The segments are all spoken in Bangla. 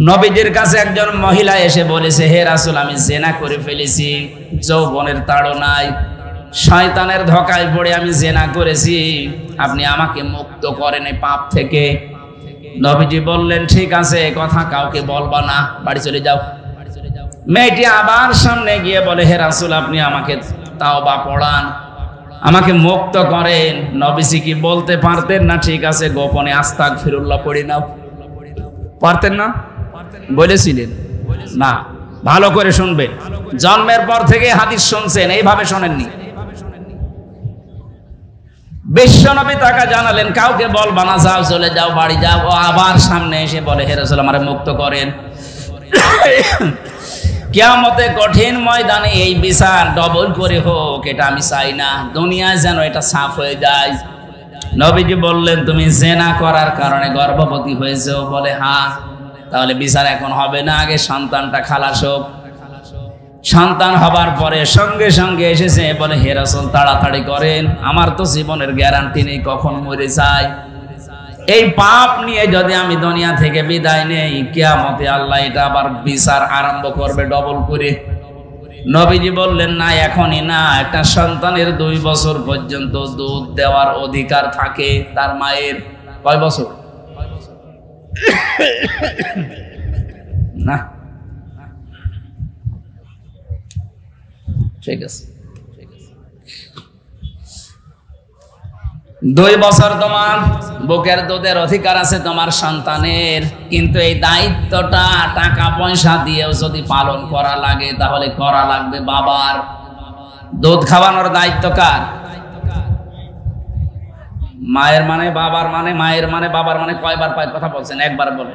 নবীজির কাছে একজন মহিলা এসে বলেছে, হে রাসূল, আমি জিনা করে ফেলেছি, যৌবনের তাড়নায় শয়তানের ধোঁকায় পড়ে আমি জিনা করেছি, আপনি আমাকে মুক্ত করেন এই পাপ থেকে। নবীজি বললেন, ঠিক আছে, কথা কাউকে বলবা না, বাড়ি চলে যাও। মেয়েটি আবার সামনে গিয়ে বলে, হে রাসূল, আপনি আমাকে তাওবা পড়ান, আমাকে মুক্ত করেন। নবীজি কি বলতে পারতেন না, ঠিক আছে গোপনে আস্তাগফিরুল্লাহ পড়ে নাও? পারতেন না? বলেছিলেন না? ভালো করে শুনবেন, জন্মের পর থেকে হাদিস শুনছেন, এইভাবে শোনেননি। বিশ্বনবী তাকে জানালেন, কাউকে বলবা না, যাও, চলে যাও, বাড়ি যাও। ও আবার সামনে এসে বলে, হে রাসূল, আমারে মুক্ত করেন। কিয়ামতে কঠিন ময়দানে এই বিচার ডবল করে হোক, এটা আমি চাই না, দুনিয়ায় যেন এটা সাফ হয়ে যায়। নবীজি বললেন, তুমি জিনা করার কারণে গর্ভবতী হয়েছো? বলে হ্যাঁ। তাহলে বিচার এখন হবে না, আগে সন্তানটা খালাস হোক। সন্তান হবার পরে সঙ্গে সঙ্গে এসেছে, বলে হে রাসূল, তাড়াতাড়ি করেন, আমার তো জীবনের গ্যারান্টি নেই, কখন মরে যায়। এই পাপ নিয়ে যদি আমি দুনিয়া থেকে বিদায় নেই, কিয়ামতে আল্লাহ এটা আবার বিচার আরম্ভ করবে ডবল করে। নবীজি বললেন, না, এখনই না, একটা সন্তানের 2 বছর পর্যন্ত দুধ দেওয়ার অধিকার থাকে তার মায়ের। কয় বছর? না, ঠিক আছে, 2 বছর তোমার বুকের দুধের অধিকার আছে তোমার সন্তানের, কিন্তু এই দায়িত্বটা টাকা পয়সা দিয়েও যদি পালন করা লাগে, তাহলে করা লাগবে বাবার। দুধ খাওয়ানোর দায়িত্ব কার? মায়ের মানে বাবার মানে, মায়ের মানে বাবার মানে, কয়বার পায় কথা বলছেন? একবার বলে।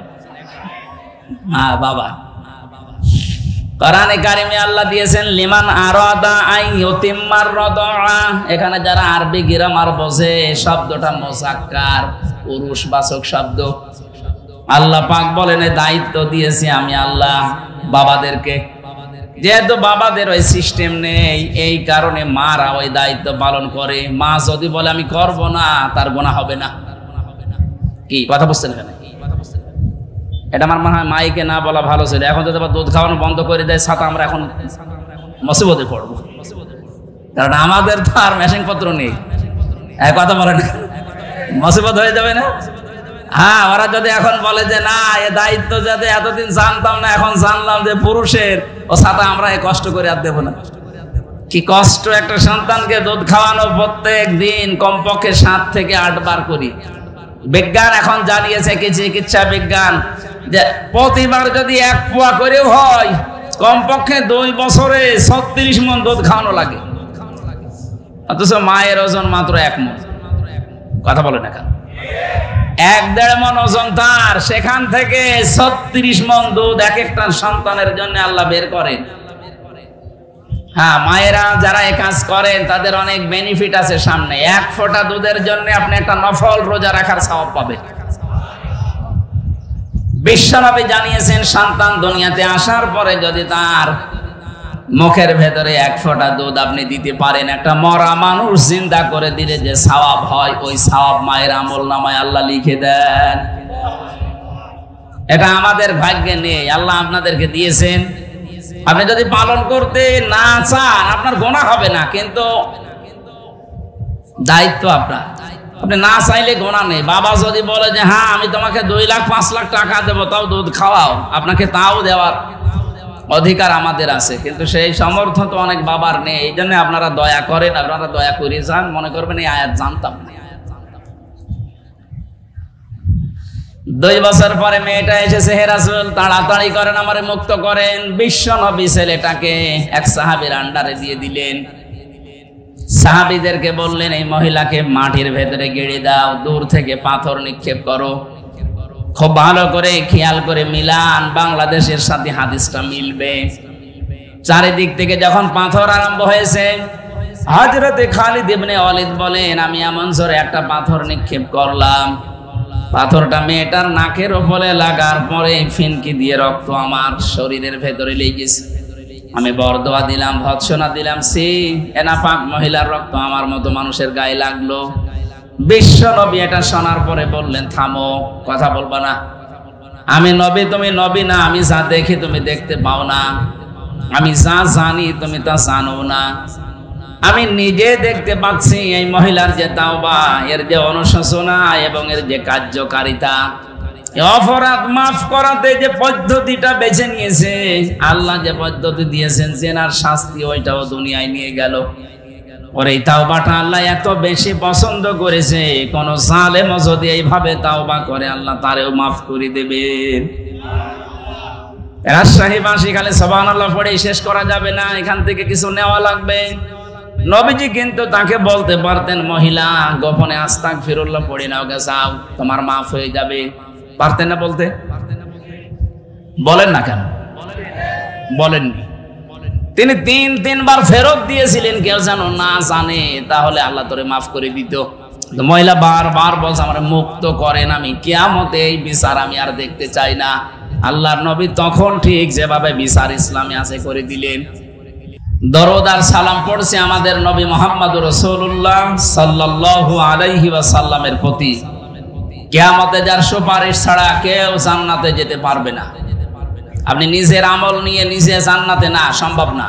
হ্যাঁ, বাবা। কোরআনে কারিমে আল্লাহ দিয়েছেন, লিমান আরাদা আন ইউতিম্মার রাদা। এখানে যারা আরবি গ্রামার বোঝে, শব্দটা মুযাক্কার, পুরুষবাচক শব্দ। আল্লাহ পাক বলেন, দায়িত্ব দিয়েছি আমি আল্লাহ বাবাদেরকে। যেহেতু বাবাদের ওই সিস্টেম নেই, এই কারণে মারা ওই দায়িত্ব পালন করে। মা যদি বলে আমি করব না, তার গুনাহ হবে না। কি কথা বুঝছেন? এখানে এটা আমার মনে হয় মাইকে না বলা ভালো ছিল। এখন যদি দুধ খাওয়ানো বন্ধ করে দেয় ছাতা, আমরা এখন মুসিবতে পড়বো, কারণ আমাদের তো আর মেশিন পত্র নেই। কথা বলে না, মুসিবত হয়ে যাবে না? হ্যাঁ, ওরা যদি এখন বলে যে না, এ দায়িত্ব যাতে এতদিন জানতাম না, এখন জানলাম যে পুরুষের, ও ছাতা আমরা এ কষ্ট করে আর দেবো না। কি কষ্ট একটা সন্তানকে দুধ খাওয়ানো, প্রত্যেক দিন কমপক্ষে 7 থেকে 8 বার করি। বিজ্ঞান এখন জানিয়েছে, কি চিকিৎসা বিজ্ঞান, যে প্রতিবার যদি 1 পোয়া করেও হয়, কমপক্ষে 2 বছরে 36 মণ দুধ খাওয়ানো লাগে। অথচ মায়ের ওজন মাত্র 1 মণ। কথা বলে না কেন? 1-1.5 মণ ওজন তার, সেখান থেকে 36 মণ দুধ এক একটা সন্তানের জন্য আল্লাহ বের করেন। হ্যাঁ, মায়েরা যারা এই কাজ করেন তাদের অনেক বেনিফিট আছে সামনে। 1 ফোঁটা দুধের জন্য আপনি একটা নফল রোজা রাখার সওয়াব পাবেন। বিশ্বনবী জানিয়েছেন, সন্তান দুনিয়াতে আসার পরে যদি তার মুখের ভেতরে 1 ফোঁটা দুধ আপনি দিতে পারেন, একটা মরা মানুষ জিন্দা করে দিলে যে সওয়াব হয়, ওই সওয়াব মায়ের আমলনামায় আল্লাহ লিখে দেন। এটা আমাদের ভাগ্যে নেই, আল্লাহ আপনাদেরকে দিয়েছেন। আপনি যদি পালন করতে না চান, আপনার গুনাহ হবে না, কিন্তু দায়িত্ব আপনার। আপনি না চাইলে গুনাহ নেই। বাবা যদি বলে যে হ্যাঁ আমি তোমাকে 2 লাখ 5 লাখ টাকা দেবো, তাও দুধ খাওয়াও, আপনাকে তাও দেওয়ার অধিকার আমাদের আছে, কিন্তু সেই সামর্থ্য তো অনেক বাবার নেই। এই জন্য আপনারা দয়া করেন, আপনারা দয়া করে যান, মনে করবেন এই আয়াত জানতাম না। 2 বছর পরে মেয়েটা এসেছে, হে রাসূল তাড়াতাড়ি করেন, আমারে মুক্ত করেন। বিশ্বনবী ছেলেটাকে এক সাহাবীর আন্ডারে দিয়ে দিলেন। সাহাবীদেরকে বললেন, এই মহিলাকে মাটির ভেতরে গেড়ে দাও, দূর থেকে পাথর নিক্ষেপ করো। খুব ভালো করে খেয়াল করে মিলান, বাংলাদেশের সাথে হাদিসটা মিলবে। চারিদিক থেকে যখন পাথর আরম্ভ হয়েছে, হযরতে খালিদ ইবনে ওয়ালিদ বলেন, আমি এমন জোরে একটা পাথর নিক্ষেপ করলাম, পাথরটা মেয়েটার নাকের উপরে লাগার পরে ফিনকি দিয়ে রক্ত আমার শরীরের ভেতরে লেগে গেছে। আমি বরদোয়া দিলাম, ভৎসনা দিলাম, সে এনা পাক মহিলার রক্ত আমার মতো মানুষের গায়ে লাগলো। বিশ্বনবী এটা শোনার পরে বললেন, থামো, কথা বলবা না। আমি নবী, তুমি নবী না। আমি যা দেখি তুমি দেখতে পাও না। আমি যা জানি তুমি তা জানো না। আমি নিজে দেখতে পাচ্ছি এই মহিলার যে তাওবা, এর যে অনুশোচনা এবং এর যে কার্যকারিতা, অপরাধ মাফ করাতে যে পদ্ধতিটা বেছে নিয়েছে, আল্লাহ যে পদ্ধতি দিয়েছেন জেনার শাস্তি, ওইটাও দুনিয়ায় নিয়ে গেল। ওর এই তাওবাটা আল্লাহ এত বেশি পছন্দ করেছে, কোন জালেম যদি এইভাবে তাওবা করে আল্লাহ তারেও মাফ করে দেবেন। রাজশাহীবাসী খালি সুবহানাল্লাহ পড়ে শেষ করা যাবে না, এখান থেকে কিছু নেওয়া লাগবে। নবীজি কিন্তু তাকে বলতে পারতেন, মহিলা গোপনে আস্তাগফিরুল্লাহ পড়ে নাও, যাও তোমার মাফ হয়ে যাবে। পারতেন না বলতে? বলেন না কেন? বলেননি। তিনি তিনবার ফেরত দিয়েছিলেন, কেউ যেন না জানে, তাহলে আল্লাহ তোরে মাফ করে দিত। মহিলা বারবার বলছে, আমার মুক্ত করেন, আমি কিয়ামতে এই বিচার আমি আর দেখতে চাই না। আল্লাহর নবী তখন ঠিক যেভাবে বিচার ইসলামে আছে করে দিলেন। দরুদ আর সালাম পড়ছে আমাদের নবী মুহাম্মদুর রাসূলুল্লাহ সাল্লাল্লাহু আলাইহি ওয়াসাল্লামের প্রতি। কিয়ামতে যার সুপারিশ ছাড়া কেউ জান্নাতে যেতে পারবে না। আপনি নিজের আমল নিয়ে নিজে জান্নাতে না, সম্ভব না।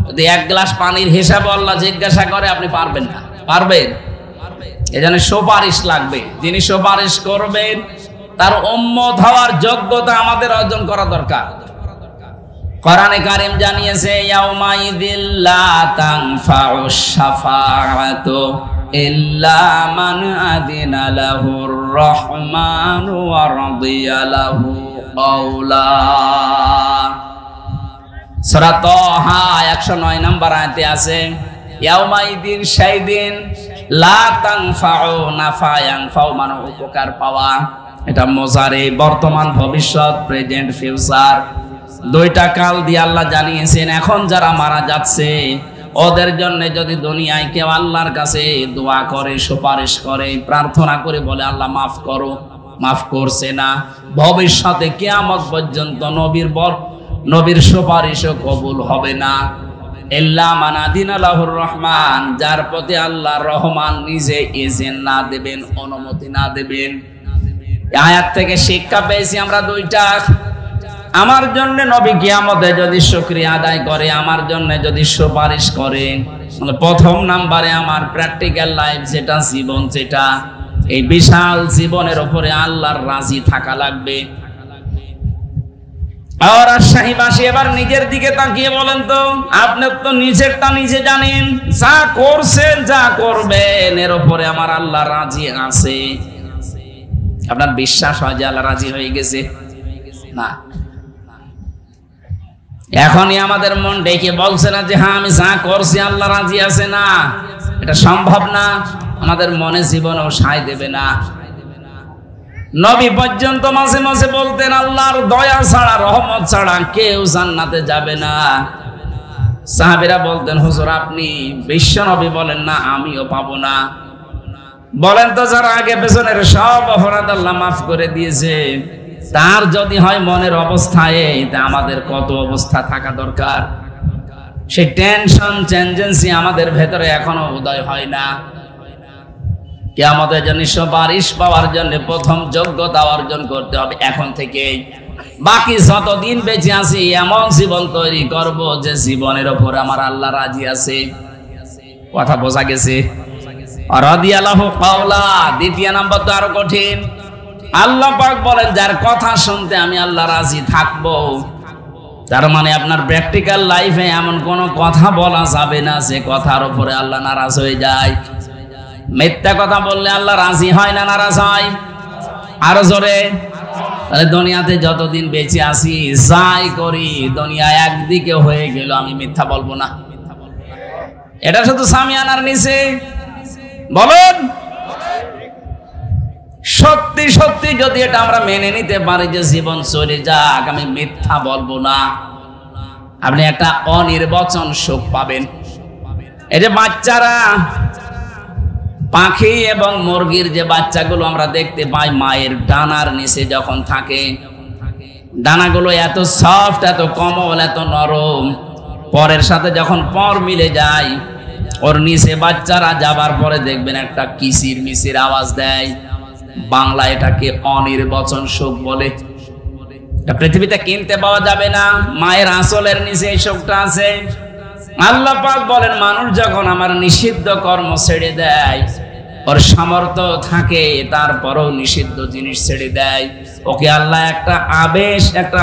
যদি এক গ্লাস পানির হিসাব আল্লাহ জিজ্ঞাসা করে, আপনি পারবেন না। পারবেন? এজন্য সুপারিশ লাগবে। যিনি সুপারিশ করবেন তার উম্মত হওয়ার যোগ্যতা আমাদের অর্জন করা দরকার। কোরআনে কারীম জানিয়েছে, ইয়াউমাইযিল লা তানফাউশ শাফাআতু ইল্লা মান আযিনা লাহুর রাহমানু ওয়া রাদিয়া লাহু কাওলা। সূরা তাহা 109 নম্বর আয়াতে আছে, ইয়াউমাইযিন, সেই দিন, লা তানফাউ, নাফা, ইয়ানফাউ মানে উপকার পাওয়া। এটা মুজারে, বর্তমান, ভবিষ্যৎ, প্রেজেন্ট, ফিউচার, দুইটা কাল দিয়ে আল্লাহ জানিয়েছেন। এখন যারা মারা যাচ্ছে ওদের জন্য যদি দুনিয়ায় কেউ আল্লাহর কাছে দোয়া করে, সুপারিশ করে, প্রার্থনা করে, বলে আল্লাহ মাফ করো, মাফ করছে না, ভবিষ্যতে কিয়ামত পর্যন্ত নবীর সুপারিশও কবুল হবে না। ইল্লা মান আযিনা লাহুর রহমান, যার প্রতি আল্লাহ রহমান নিজে ইজেন না দেবেন, অনুমতি না দেবেন। আয়াত থেকে শিক্ষা পেয়েছি আমরা দুইটা। আমার জন্য নবী কিয়ামতে যদি শুকরিয়া আদায় করে, আমার জন্য যদি সুপারিশ করে, প্রথম নাম্বারে আমার প্র্যাকটিক্যাল লাইফ যেটা, জীবন যেটা, এই বিশাল জীবনের উপরে আল্লাহর রাজি থাকা লাগবে। আর রাজশাহীবাসী এবার নিজের দিকে তাকিয়ে বলেন তো, আপনি তো নিজেরটা নিজে জানেন, যা করছেন, যা করবেন, এর উপরে আমার আল্লাহ রাজি আছে। আপনার বিশ্বাস হয় যে আল্লাহ রাজি হয়ে গেছে? না। এখনই আমাদের মন ডেকে বলছে না যে হ্যাঁ আমি যা করছি আল্লাহ রাজি আছে? না, এটা সম্ভব না। আমাদের মনে জীবনও সায় দেবে না। নবী পর্যন্ত মাঝে মাঝে বলতেন, আল্লাহর দয়া ছাড়া, রহমত ছাড়া কেউ জান্নাতে যাবে না। সাহাবীরা বলতেন, হুজুর আপনি বিশ্ব নবী বলেন না, আমিও পাবো না। বলেন তো, যারা আগে পেছনের সব অপরাধ আল্লাহ মাফ করে দিয়েছে, তার যদি হয় মনের অবস্থায়, তা আমাদের কত অবস্থা থাকা দরকার। সেই টেনশন, টেনডেন্সি আমাদের ভেতরে এখনো উদয় হয় না। কিয়ামতের জন্য সুপারিশ পাওয়ার জন্য প্রথম যোগ্যতা অর্জন করতে হবে এখন থেকেই। বাকি যতদিন বেঁচে আছি এমন জীবন তৈরি করব যে জীবনের উপর আমার আল্লাহ রাজি আছে। কথা বোঝা গেছে? রাদিয়াল্লাহু কাওলা, দ্বিতীয় নাম্বার তো আরো কঠিন। আল্লাহ পাক বলেন, যার কথা শুনতে আমি আল্লাহ রাজি থাকবো। তার মানে আপনার প্র্যাকটিক্যাল লাইফে এমন কোন কথা বলা যাবে না যে কথার উপরে আল্লাহ নারাজ হয়ে যায়। মিথ্যা কথা বললে আল্লাহ রাজি হয় না নারাজ হয়? আরো জোরে। তাহলে দুনিয়াতে যতদিন বেঁচে আছি, যাই করি, দুনিয়া একদিকে হয়ে গেল, আমি মিথ্যা বলবো না। এটা শুধু সামিয়ানার নিচে বলেন। সত্যি সত্যি যদি এটা আমরা মেনে নিতে পারি যে জীবন চলে যাক, আমি মিথ্যা বলবো না, আপনি একটা অনির্বচন সুখ পাবেন। এই যে বাচ্চারা, পাখি এবং মুরগির যে বাচ্চাগুলো আমরা দেখতে পাই মায়ের ডানার নিচে যখন থাকে, ডানাগুলো এত সফট, এত কোমল, এত নরম, পরের সাথে যখন পর মিলে যায়, ওর নিচে বাচ্চারা যাবার পরে দেখবেন একটা কিচির মিচির আওয়াজ দেয়। বাংলা এটাকে অনির্বচন সুখ বলে। এটা পৃথিবীতে কিনতে পাওয়া যাবে না। মায়ের আঁচলের নিচে এই সুখটা আছে। আল্লাহ পাক বলেন, মানুষ যখন আমার নিষিদ্ধ কর্ম ছেড়ে দেয়, ওর সামর্থ্য থাকে তারপরও নিষিদ্ধ জিনিস ছেড়ে দেয়, ওকে আল্লাহ একটা আবেশ, একটা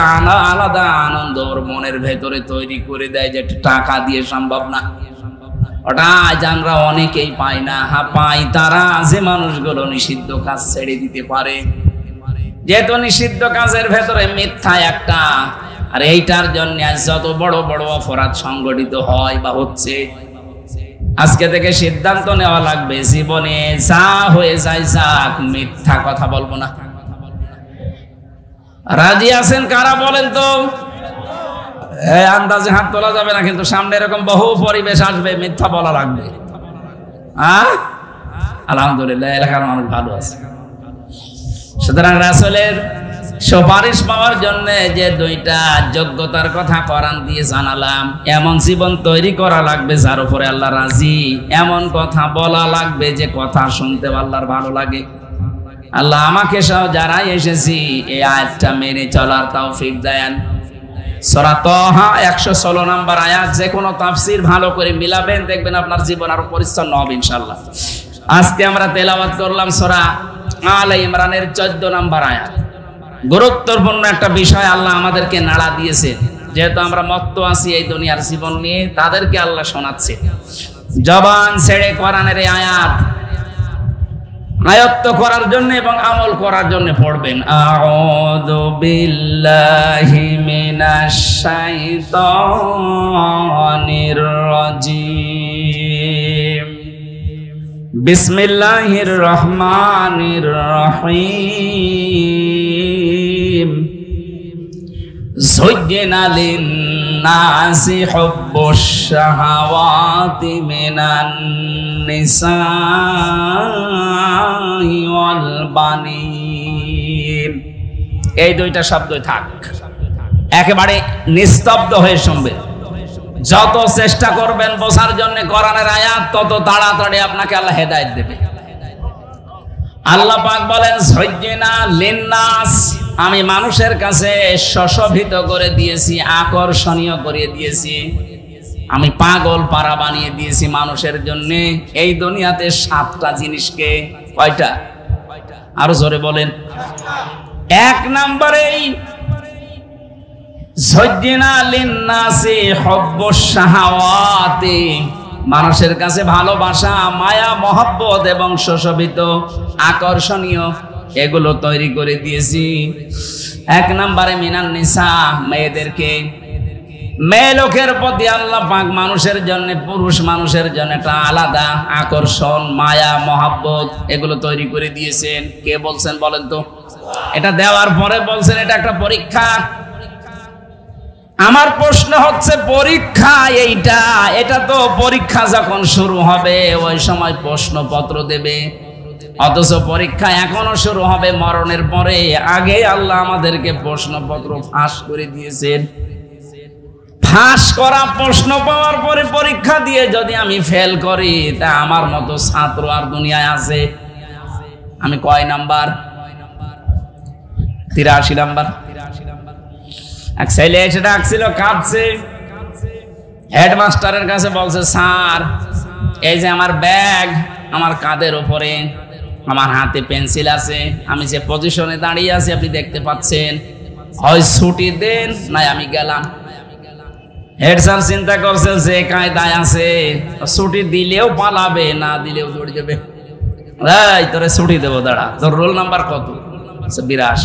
আলাদা আনন্দ ওর মনের ভেতরে তৈরি করে দেয়, যেটা টাকা দিয়ে সম্ভব না। ওটা আজ আমরা অনেকেই পাই না। হ্যাঁ পাই তারা, যে মানুষগুলো নিষিদ্ধ কাজ ছেড়ে দিতে পারে। যেহেতু নিষিদ্ধ কাজের ভেতরে মিথ্যা একটা, আর এইটার জন্য আজ যত বড় বড় অপরাধ সংগঠিত হয় বা হচ্ছে, আজকে থেকে সিদ্ধান্ত নেওয়া লাগবে, জীবনে যা হয়ে যায় যাক, মিথ্যা কথা বলবো না। রাজি আছেন কারা বলেন তো? আন্দাজে হাত তোলা যাবে না, কিন্তু সামনে এরকম বহু পরিবেশ আসবে, মিথ্যা বলা লাগবে। আলহামদুলিল্লাহ, এলাকার মানুষ ভালো আছে। সুতরাং রাসূলের সুপারিশ পাওয়ার জন্য যে দুইটা যোগ্যতার কথা কোরআন দিয়ে জানালাম, এমন জীবন তৈরি করা লাগবে যার উপরে আল্লাহ রাজি, এমন কথা বলা লাগবে যে কথা শুনতে আল্লাহর ভালো লাগে। আল্লাহ আমাকে সহ যারাই এসেছি এই আয়াতটা মেনে চলার তৌফিক দেন। সূরা তাহা 116 নম্বর আয়াত। যে কোনো তাফসীর ভালো করে মিলাবেন, দেখবেন আপনার জীবন আরো পরিচ্ছন্ন হবে ইনশাআল্লাহ। আজকে আমরা তেলাওয়াত করলাম সূরা আলে ইমরানের 14 নম্বর আয়াত। গুরুত্বপূর্ণ একটা বিষয় আল্লাহ আমাদেরকে নাড়া দিয়েছে, যেহেতু আমরা মত্ত আছি এই দুনিয়ার জীবন নিয়ে, তাদেরকে আল্লাহ শোনাচ্ছে। জবান ছেড়ে কোরআনের এই আয়াত আয়ত্ত করার জন্য এবং আমল করার জন্য পড়বেন। আউযু বিল্লাহি মিনাশ শাইতানির রাজিম। বিসমিল্লাহির রহমানির রহিম। যুজ্জিনা লিন-নাসি হুব্বুশ শাহাওয়াতি মিনান নিসাই ওয়াল বানিন। এই দুইটা শব্দই থাক, একেবারে নিস্তব্ধ হয়ে শুনবেন। যত চেষ্টা করবেন বোঝার জন্য কোরআনের আয়াত, তত তাড়াতাড়ি আপনাকে আল্লাহ হেদায়েত দেবে। আল্লাহ পাক বলেন, যুজ্জিনা লিন-নাস, আমি মানুষের কাছে সুশোভিত করে দিয়েছি, আকর্ষণীয় করে দিয়েছি, আমি পাগল পারা বানিয়ে দিয়েছি মানুষের জন্য এই দুনিয়াতে 7টা জিনিসকে। কয়টা? আরো জোরে বলেন। 1 নম্বরেই যুজ্জিনা লিন-নাসি হুব্বুশ শাহাওয়াতি, মানুষের কাছে ভালোবাসা, মায়া, মহব্বত এবং সুশোভিত, আকর্ষণীয় এগুলো তৈরি করে দিয়েছি। 1 নম্বরে মিনান নিসা, মেয়েদেরকে, মেয়ে লোকের প্রতি আল্লাহ পাক মানুষের জন্য, পুরুষ মানুষের জন্য একটা আলাদা আকর্ষণ, মায়া, মহব্বত এগুলো তৈরি করে দিয়েছেন। কে বলছেন বলেন তো? এটা দেওয়ার পরে বলছেন এটা একটা পরীক্ষা। আমার প্রশ্ন হচ্ছে, পরীক্ষা এইটা, এটা তো পরীক্ষা যখন শুরু হবে ওই সময় প্রশ্নপত্র দেবে, অথচ পরীক্ষা এখনো শুরু হবে মরণের পরে। আগে আল্লাহ আমাদেরকে প্রশ্নপত্র ফাঁস করে দিয়েছেন। ফাঁস করা প্রশ্ন পাওয়ার পরে পরীক্ষা দিয়ে যদি আমি ফেল করি, তা আমার মতো ছাত্র আর দুনিয়ায় আছে? আমি কয় নাম্বার? 83 নাম্বার। এক ছেলে এসে ডাকছিল, কাঁদছে, হেডমাস্টারের কাছে বলছে, স্যার এই যে আমার ব্যাগ আমার কাঁধের উপরে, আমার হাতে পেন্সিল আছে, আমি যে পজিশনে দাঁড়িয়ে আছি আপনি দেখতে পাচ্ছেন, হয় ছুটি দেন নাই আমি গেলাম। হেড স্যার চিন্তা করছে যে কায়দায় আছে, ছুটি দিলেও পালাবে, না দিলেও দৌড়ে যাবে। এই তোরে ছুটি দেবো, দাঁড়া, তোর রোল নাম্বার কত? 82।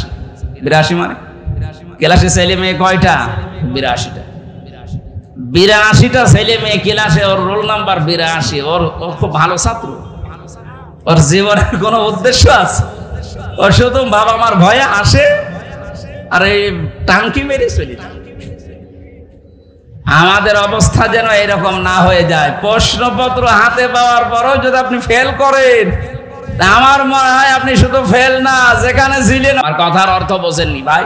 82 মানে ক্লাসে ছেলে মেয়ে কয়টা? 82টা। 82টা ছেলে মেয়ে ক্লাসে, ওর রোল নাম্বার 82। ওর খুব ভালো ছাত্র, ওর জীবনের কোনো উদ্দেশ্য আছে? ওর শুধু বাবা মার ভয়ে আসে আর এই টাঙ্কি মেরে চলে যায়। আমাদের অবস্থা যেন এরকম না হয়ে যায়। প্রশ্নপত্র হাতে পাওয়ার পরও যদি আপনি ফেল করেন, আমার মনে হয় আপনি শুধু ফেল না, যেখানে ছিলেন। আমার কথার অর্থ বোঝেননি ভাই।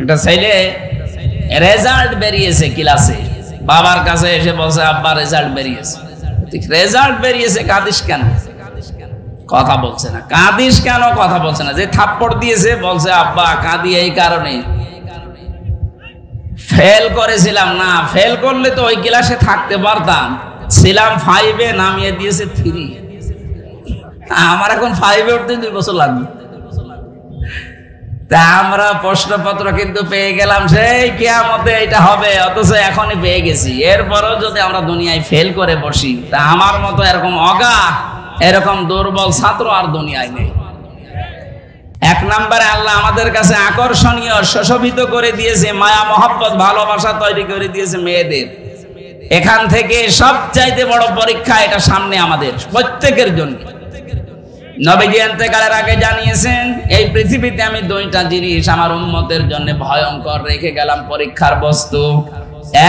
একটা ছেলে রেজাল্ট বেরিয়েছে ক্লাসে, বাবার কাছে এসে বলছে, আব্বা রেজাল্ট বেরিয়েছে। রেজাল্ট বেরিয়েছে, কাঁদিস কেন? কথা বলছে না। কাঁদিস কেন? কথা বলছে না। যে থাপ্পড় দিয়েছে বলছে আব্বা কাঁদি এই কারণে, ফেল করেছিলাম না, ফেল করলে তো ওই ক্লাসে থাকতে পারতাম, ছিলাম 5-এ, নামিয়ে দিয়েছে 3। আমার এখন 5-এ উঠতে 2 বছর লাগবে। তা আমরা প্রশ্নপত্র কিন্তু পেয়ে গেলাম সেই কিয়ামতে এটা হবে, অথচ এখনই পেয়ে গেছি। এরপরও যদি আমরা দুনিয়ায় ফেল করে বসি, তা আমার মতো এরকম অগা, এরকম দুর্বল ছাত্র আর দুনিয়ায় নেই। 1 নম্বরে আল্লাহ আমাদের কাছে আকর্ষণীয়, সুশোভিত করে দিয়েছে, মায়া মহব্বত ভালোবাসা তৈরি করে দিয়েছে মেয়েদের। এখান থেকে সবচাইতে বড় পরীক্ষা এটা সামনে আমাদের প্রত্যেকের জন্য। নবীজি ইন্তেকালের আগে জানিয়েছেন, এই পৃথিবীতে আমি 2টা জিনিস আমার উম্মতের জন্য ভয়ঙ্কর রেখে গেলাম পরীক্ষার বস্তু।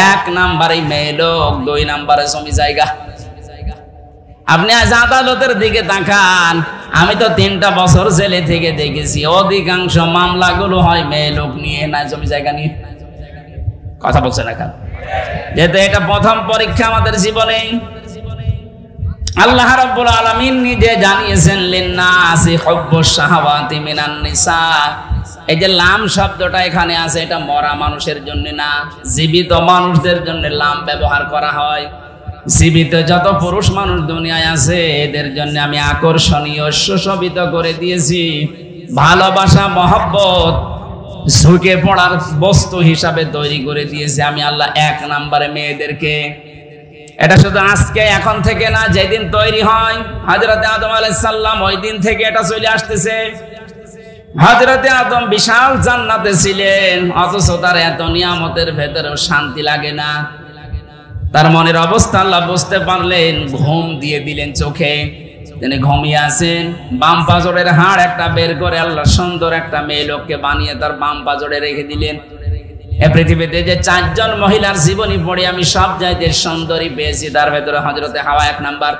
1 নম্বরে মেয়ে লোক, 2 নম্বরে জমি জায়গা। আপনি আজ আদালতের দিকে তাকান, আমি তো 3টা বছর জেলে থেকে দেখেছি, অধিকাংশ মামলাগুলো হয় মেয়ে লোক নিয়ে, না জমি জায়গা নিয়ে। কথা বলছে না কেন? যেহেতু এটা প্রথম পরীক্ষা আমাদের জীবনে। আল্লাহ রাব্বুল আলামিন নিজে জানিয়েছেন, লিন্নাসি হুব্বুশ শাহাওয়াতি মিনান নিসা। এই যে লাম শব্দটা এখানে আছে, এটা মরা মানুষের জন্য না, জীবিত মানুষদের জন্য লাম ব্যবহার করা হয়। জীবিত যত পুরুষ মানুষ দুনিয়ায় আছে, এদের জন্য আমি আকর্ষণীয়, সুশোভিত করে দিয়েছি, ভালোবাসা মহব্বত ঝুঁকে পড়ার বস্তু হিসাবে তৈরি করে দিয়েছি আমি আল্লাহ 1 নম্বরে মেয়েদেরকে। এটা শুধু আজকে এখন থেকে না, যেদিন তৈরি হয় হযরতে আদম আলাইহিস সালাম, ওই দিন থেকে এটা চলে আসতেছে। হযরতে আদম বিশাল জান্নাতে ছিলেন, অথচ তার এত নিয়ামতের ভেতরেও শান্তি লাগে না। তার মনের অবস্থা আল্লাহ বুঝতে পারলেন, ঘুম দিয়ে দিলেন চোখে। তিনি ঘুমিয়ে আছেন, বাম পাজরের হাড় একটা বের করে আল্লাহ সুন্দর একটা মেয়ে লোককে বানিয়ে তার বাম পাজরে রেখে দিলেন। এই পৃথিবীতে যে 4 জন মহিলার জীবনী পড়ে আমি সব চাইতে সুন্দরী পেয়েছি, তার ভেতরে হযরতে হাওয়া 1 নাম্বার।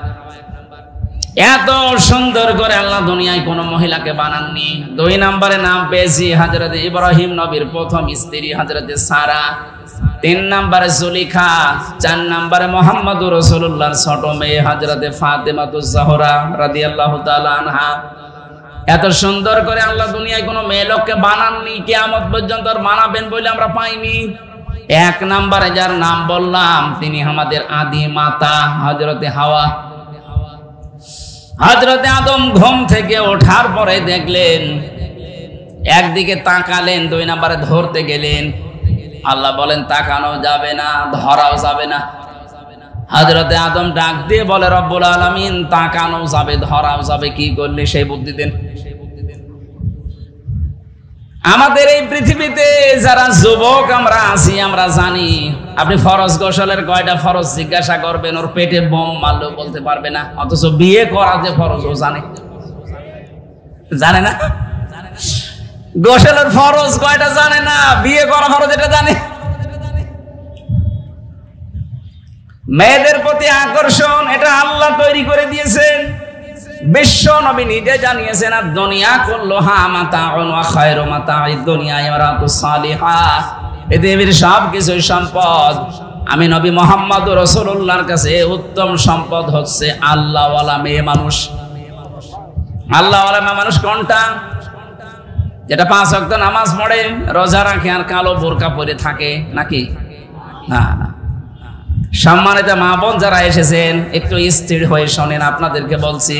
এত সুন্দর করে আল্লাহ দুনিয়ায় কোনো মহিলাকে বানাননি। 2 নম্বরে নাম পেয়েছি হযরতে ইব্রাহিম নবীর প্রথম স্ত্রী হযরতে সারা। 3 নম্বরে জুলেখা। 4 নম্বরে মুহাম্মদুর রাসূলুল্লাহর ছোট মেয়ে হযরতে ফাতেমাতুজ জাহরা রাদিয়াল্লাহু তাআলা আনহা। এত সুন্দর করে আল্লাহ দুনিয়ায় কোনো মেয়ে লোককে বানাননি, কিয়ামত পর্যন্ত আর বানাবেন বলে আমরা পাইনি। 1 নম্বরে যার নাম বললাম, তিনি আমাদের আদি মাতা হযরতে হাওয়া। হযরতে আদম ঘুম থেকে ওঠার পরে দেখলেন, একদিকে তাকালেন, 2 নম্বরে ধরতে গেলেন। আল্লাহ বলেন তাকানো যাবে না, ধরাও যাবে না। হযরতে আদম ডাক দিয়ে বলে, রব্বুল আলামিন তাকানো যাবে, ধরাও যাবে, কি করলে সেই বুদ্ধি দেন। আমাদের এই পৃথিবীতে যারা যুবক আমরা আছি, আমরা জানি আপনি ফরজ গোসলের কয়টা ফরজ জিজ্ঞাসা করবেন, ওর পেটে বোম মারলেও বলতে পারবে না। অথচ বিয়ে করা যে ফরজ ও জানে, জানে না? গোসলের ফরজ কয়টা জানে না, বিয়ে করা ফরজ এটা জানে। মেয়েদের প্রতি আকর্ষণ এটা আল্লাহ তৈরি করে দিয়েছেন। বিশ্ব নবী নিজে জানিয়েছেন, আর দুনিয়া কুল্লুহা মাতাউন ওয়া খায়রু মাতাউদ দুনিয়া ইমরাতুস সালিহা। পৃথিবীর সব কিছুই সম্পদ, আমি নবী মুহাম্মদুর রাসূলুল্লাহর কাছে উত্তম সম্পদ হচ্ছে আল্লাহওয়ালা মেয়ে মানুষ। আল্লাহওয়ালা মেয়ে মানুষ কোনটা? যেটা 5 ওয়াক্ত নামাজ পড়ে, রোজা রাখে, আর কালো বোরকা পরে থাকে, নাকি? না। সম্মানিত মা বোন যারা এসেছেন, একটু স্থির হয়ে শোনেন, আপনাদেরকে বলছি,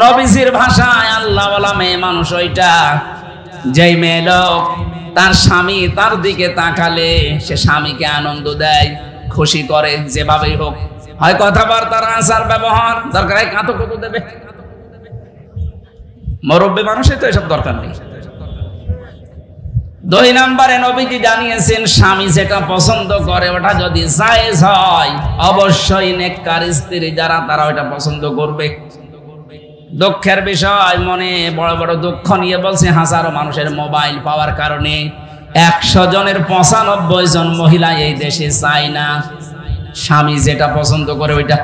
নবীজির ভাষায় আল্লাহওয়ালা মেয়ে মানুষ ওইটা, যেই মেয়ে লোক তার স্বামী তার দিকে তাকালে সে স্বামীকে আনন্দ দেয়, খুশি করে, যেভাবেই হোক, হয় কথাবার্তার আচার ব্যবহার, দরকার হয় কাঁতো কত দেবে। মুরব্বী মানুষের তো এসব দরকার নেই। 2 নম্বরে নবীজি জানিয়েছেন, স্বামী যেটা পছন্দ করে ওটা যদি জায়েজ হয়, অবশ্যই নেককার স্ত্রী যারা তারা ওটা পছন্দ করবে। দুঃখের বিষয়, মনে বড় বড় দুঃখ নিয়ে বলছে, হাজারো মানুষের মোবাইল পাওয়ার কারণে 100 জনের 95 জন মহিলা এই দেশে চায় না স্বামী যেটা পছন্দ করে ওইটা।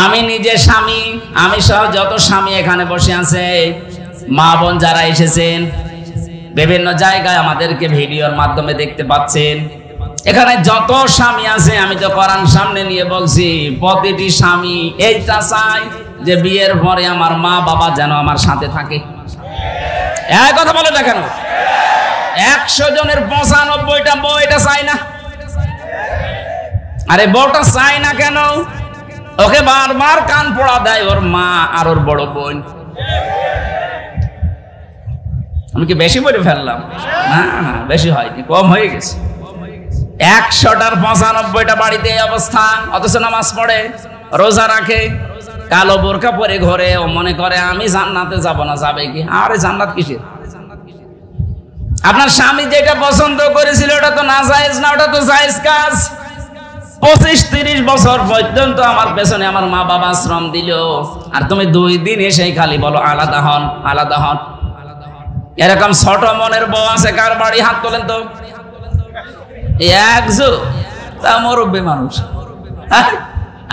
আমি নিজে স্বামী, আমি সহ যত স্বামী এখানে বসে আছে, মা বোন যারা এসেছেন, বিভিন্ন জায়গায় আমাদেরকে ভিডিওর মাধ্যমে দেখতে পাচ্ছেন, এখানে যত স্বামী আছে, আমি তো কোরআন সামনে নিয়ে বলছি, প্রতিটি স্বামী এইটা চাই যে বিয়ের পরে আমার মা বাবা যেন আমার সাথে থাকে? এই কথা বলে না কেন? 100 জনের 95টা বউ এটা চায় না। আরে বউটা চায় না কেন? ওকে বারবার কান পড়া দেয় ওর মা আর ওর বড় বোন। আমি কি বেশি বলে ফেললাম? না না, বেশি হয়নি, কম হয়ে গেছে। 100টার 95টা বাড়িতে এই অবস্থা, অথচ নামাজ পড়ে, রোজা রাখে, কালো বোরকা পরে ঘরে ও মনে করে আমি জান্নাতে যাব না। যাবে কি? আরে জান্নাত কিসের? আপনার স্বামী যেটা পছন্দ করেছিল ওটা তো নাজায়েজ না, ওটা তো জায়েজ কাজ। 25-30 বছর পর্যন্ত আমার পেছনে আমার মা বাবা শ্রম দিল, আর তুমি 2 দিন এসে খালি বলো আলাদা হন আলাদা হন। এরকম ছোট মনের বউ আছে কার বাড়ি? হাত তোলেন তো। একজো তা মুরব্বী মানুষ।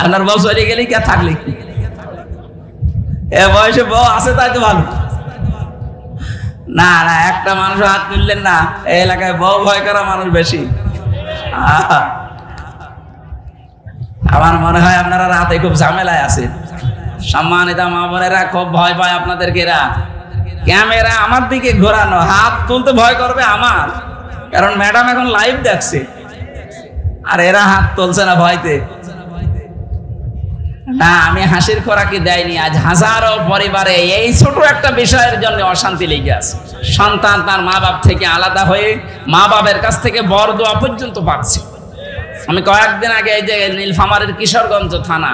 আপনার বউ চলে গেলে কে থাকলে কি? এ বয়সে বউ আছে তাই তো ভালো। না না, একটা মানুষ হাত তুললেন না, এই এলাকায় বউ ভয় করা মানুষ বেশি। আমার মনে হয় আপনারা রাতে খুব ঝামেলায় আছে। সম্মানিত মা বোনেরা, খুব ভয় পায় আপনাদেরকে এরা। ক্যামেরা আমার দিকে ঘোরানো, হাত তুলতে ভয় করবে আমার, কারণ ম্যাডাম এখন লাইভ দেখছে, আর এরা হাত তুলছে না ভয়তে। না, আমি হাসির খোরাকি দেয়নি। আজ হাজারো পরিবারে এই ছোট একটা বিষয়ের জন্য অশান্তি লেগে আছে। সন্তান তার মা বাপ থেকে আলাদা হয়ে মা বাবার কাছ থেকে বরদোয়া পর্যন্ত পাচ্ছে। আমি কয়েকদিন আগে এই যে নীলফামারীর কিশোরগঞ্জ থানা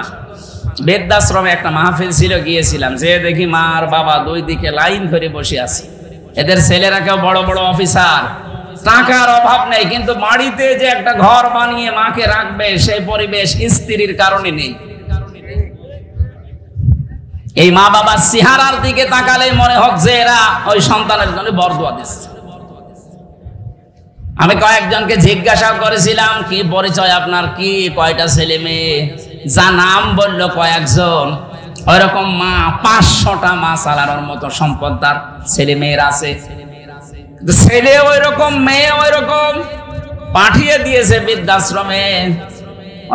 বৃদ্ধাশ্রমে একটা মাহফিল ছিল, গিয়েছিলাম। যে দেখি মা আর বাবা 2 দিকে লাইন ধরে বসে আছে। এদের ছেলেরা কেউ বড় বড় অফিসার, টাকার অভাব নেই, কিন্তু বাড়িতে যে একটা ঘর বানিয়ে মাকে রাখবে সেই পরিবেশ স্ত্রীর কারণে নেই। এই মা বাবার চেহারার দিকে তাকালে মনে হোক যে এরা ওই সন্তানের জন্য বরদোয়া দিচ্ছে। আমি কয়েকজনকে জিজ্ঞাসা করেছিলাম, কি পরিচয় আপনার, কি কয়টা ছেলে মেয়ে? যা নাম বললো কয়েকজন, ওইরকম মা 500টা মা চালানোর মতো সম্পদ তার ছেলে মেয়ের আছে। ছেলে ওই রকম, মেয়ে ওই রকম, পাঠিয়ে দিয়েছে বৃদ্ধাশ্রমে।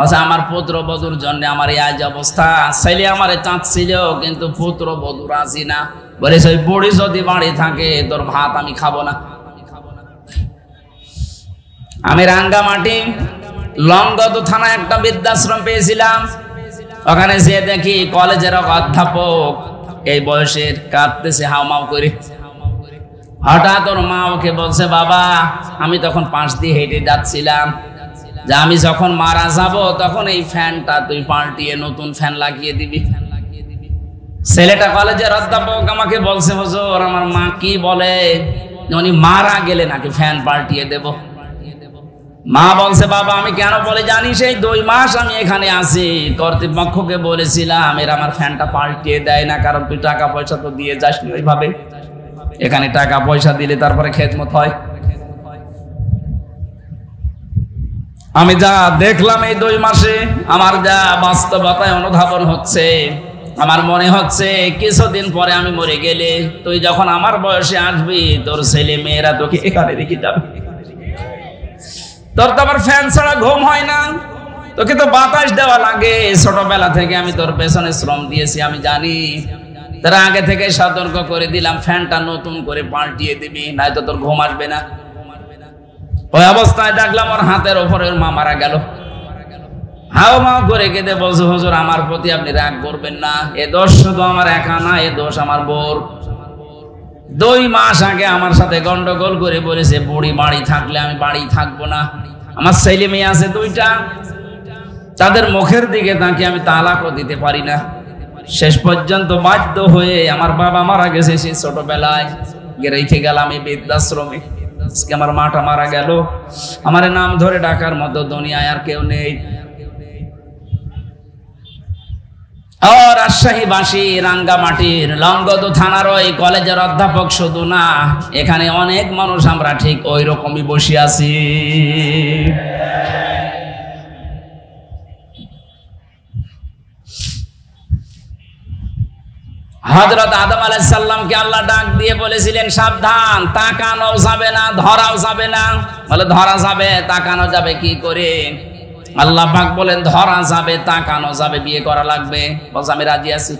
আচ্ছা, আমার পুত্র বধূর জন্য আমার এই আজ অবস্থা। ছেলে আমারে চাচ্ছিল, কিন্তু পুত্র বধূ রাজি না, বলেছে ওই বুড়ি যদি বাড়ি থাকে তোর ভাত আমি খাবো না। আমি রাঙ্গামাটি লংগদ থানায় একটা বৃদ্ধাশ্রম পেয়েছিলাম। ওখানে যে দেখি কলেজের অধ্যাপক এই বয়সের কাঁদতেছে হাউমাউ করে। হঠাৎ ওর মা ওকে বলছে, বাবা আমি তখন পাশ দিয়ে হেঁটে যাচ্ছিলাম, যে আমি যখন মারা যাব তখন এই ফ্যানটা তুই পাল্টিয়ে নতুন ফ্যান লাগিয়ে দিবি। ছেলেটা কলেজের অধ্যাপক আমাকে বলছে, হুজুর আমার মা কি বলে উনি মারা গেলে নাকি ফ্যান পাল্টিয়ে দেব। মা বলছে, বাবা আমি কেন বলে জানি, সেই 2 মাস আমি এখানে আছি, কর্তৃপক্ষকে বলেছিলাম এরা আমার ফ্যানটা পাল্টিয়ে দেয় না, কারণ তুই টাকা পয়সা তো দিয়ে যাসনি ওইভাবে। এখানে টাকা পয়সা দিলে তারপরে খেদমত হয়। আমি যা দেখলাম এই 2 মাসে, আমার যা বাস্তবতায় অনুধাবন হচ্ছে, আমার মনে হচ্ছে কিছুদিন পরে আমি মরে গেলে তুই যখন আমার বয়সে আসবি, তোর ছেলে মেয়েরা তোকে এখানে রেখে যাবে। তোর তো আবার ফ্যান ছাড়া ঘুম হয় না, তোকে তো বাতাস দেওয়া লাগে। ছোটবেলা থেকে আমি তোর পেছনে শ্রম দিয়েছি, আমি জানি। তারা আগে থেকে সতর্ক করে দিলাম, ফ্যানটা নতুন করে পাল্টিয়ে দিবি, নয়তো তোর ঘুম আসবে না। ওই অবস্থায় দেখলাম ওর হাতের ওপরে ওর মা মারা গেল। হাও মাও করে কেঁদে বলছে, হুজুর আমার প্রতি আপনি রাগ করবেন না, এ দোষ শুধু আমার একা না, এ দোষ আমার বোর। 2 মাস আগে আমার সাথে গন্ডগোল করে বলেছে বুড়ি বাড়ি থাকলে আমি বাড়ি থাকবো না। আমার ছেলে মেয়ে আছে 2টা, তাদের মুখের দিকে তাকে আমি তালাকও দিতে পারি না। শেষ পর্যন্ত বাধ্য হয়ে আমার বাবা মারা গেছে সেই ছোটবেলায়, রেখে গেলাম এই বৃদ্ধাশ্রমে। আজকে আমার মাটা মারা গেল, আমার নাম ধরে ডাকার মতো দুনিয়ায় আর কেউ নেই। রাজশাহীবাসী রাঙ্গামাটির লংগদ থানার ওই কলেজের অধ্যাপক শুধু না, এখানে অনেক মানুষ আমরা ঠিক ওই রকমই বসে আছি। হযরত আদম আলাইহিস সালামকে আল্লাহ ডাক দিয়ে বলেছিলেন, সাবধান, তাকানো যাবে না, ধরাও যাবে না। বলে ধরা যাবে, তাকানো যাবে কি করে? আল্লাহ পাক বলেন ধরা যাবে, তাকানো যাবে, বিয়ে করা লাগবে। বলছে আমি রাজি আছি।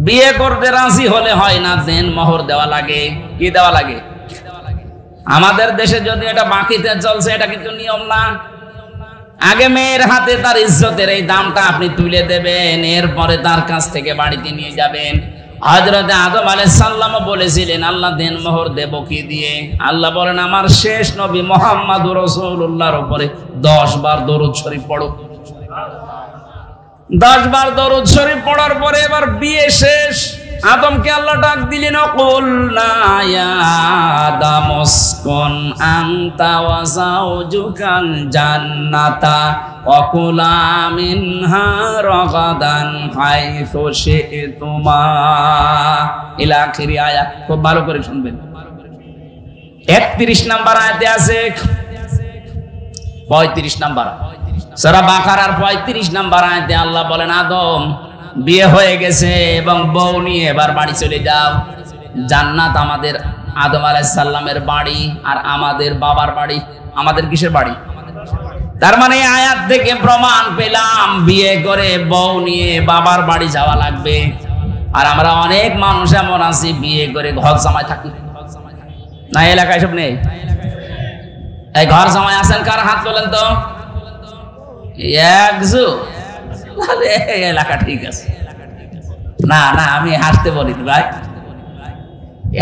বিয়ে করতে রাজি হলে হয় না, দেন মোহর দেওয়া লাগে। কি দেওয়া লাগে? আমাদের দেশে যদি এটা বাকিতে চলছে, এটা কিন্তু নিয়ম না। আগে মেয়ের হাতে তার ইজ্জতের এই দামটা আপনি তুলে দেবেন, এরপরে তার কাছ থেকে বাড়িতে নিয়ে যাবেন। হযরত আদম আলাইহিস সালাম বলেছিলেন, আল্লাহ দেন মোহর দেব কি দিয়ে? আল্লাহ বলেন, আমার শেষ নবী মুহাম্মদুর রাসূলুল্লাহর উপরে 10 বার দরুদ শরীফ পড়ো। 10 বার দরুদ শরীফ পড়ার পরে এবার বিয়ে শেষ। আদমকে আল্লাহ ডাক দিলেন, কুলনা ইয়া আদম উসকুন আনতা ওয়া যাওজুকাল জান্নাতা ওয়া কুলা মিনহা রাগাদান হাইসু শি'তুমা ইলা আখিরি আয়াত। খুব ভালো করে শুনবেন। 31 নাম্বার আয়াতে আছে, 35 নাম্বার সূরা বাকারার 35 নাম্বার আয়াতে আল্লাহ বলেন, আদম বিয়ে হয়ে গেছে এবং বউ নিয়ে এবার বাড়ি চলে যাও। জান্নাত আমাদের আদম আলাইহিস সালামের বাড়ি আর আমাদের বাবার বাড়ি। আমাদের কিসের বাড়ি? তার মানে আয়াত থেকে প্রমাণ পেলাম বিয়ে করে বউ নিয়ে বাবার বাড়ি যাওয়া লাগবে। আর আমরা অনেক মানুষ এমন আছি বিয়ে করে ঘর জামাই থাকি না। এলাকায় সব নেই? এই ঘর জামাই আছেন কার? হাত তোলেন তো। এলাকা ঠিক আছে না? না, আমি হাসতে বলি ভাই।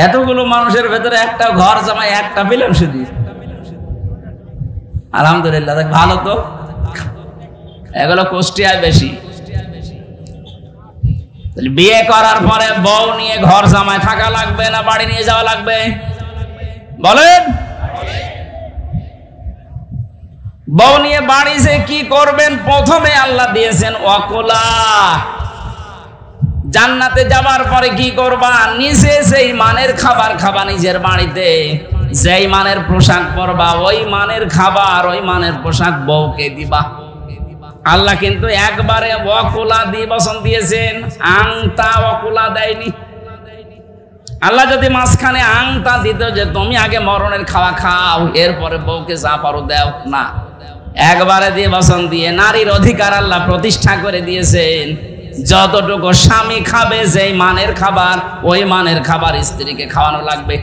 এতগুলো মানুষের ভেতরে একটা ঘর জামাই একটা পেলাম শুধু, আলহামদুলিল্লাহ, ভালো তো। এগুলো কুষ্টিয়ায় বেশি। বিয়ে করার পরে বউ নিয়ে ঘর জামাই থাকা লাগবে না বাড়ি নিয়ে যাওয়া লাগবে? বলেন। বউ নিয়ে বাড়ি যে কি করবেন? প্রথমে আল্লাহ দিয়েছেন ওয়াকুলা। জান্নাতে যাবার পরে কি করবা? নিজে সেই মানের খাবার খাবা নিজের বাড়িতে, যেই মানের পোশাক পরবা ওই মানের খাবার ওই মানের পোশাক বউকে দিবা। আল্লাহ কিন্তু একবারে ওয়াকুলা দিয়ে বচন দিয়েছেন, আংতা ওয়াকুলা দেয়নি। আল্লাহ যদি মাঝখানে আংতা দিত যে তুমি আগে মরণের খাওয়া খাও এরপরে বউকে যা পারো দেও, না, একবারে দিয়ে বচন দিয়ে নারীর অধিকার আল্লাহ প্রতিষ্ঠা করে দিয়েছেন। যতটুকু স্বামী খাবে যেই মানের খাবার ওই মানের খাবার স্ত্রীকে খাওয়ানো লাগবে।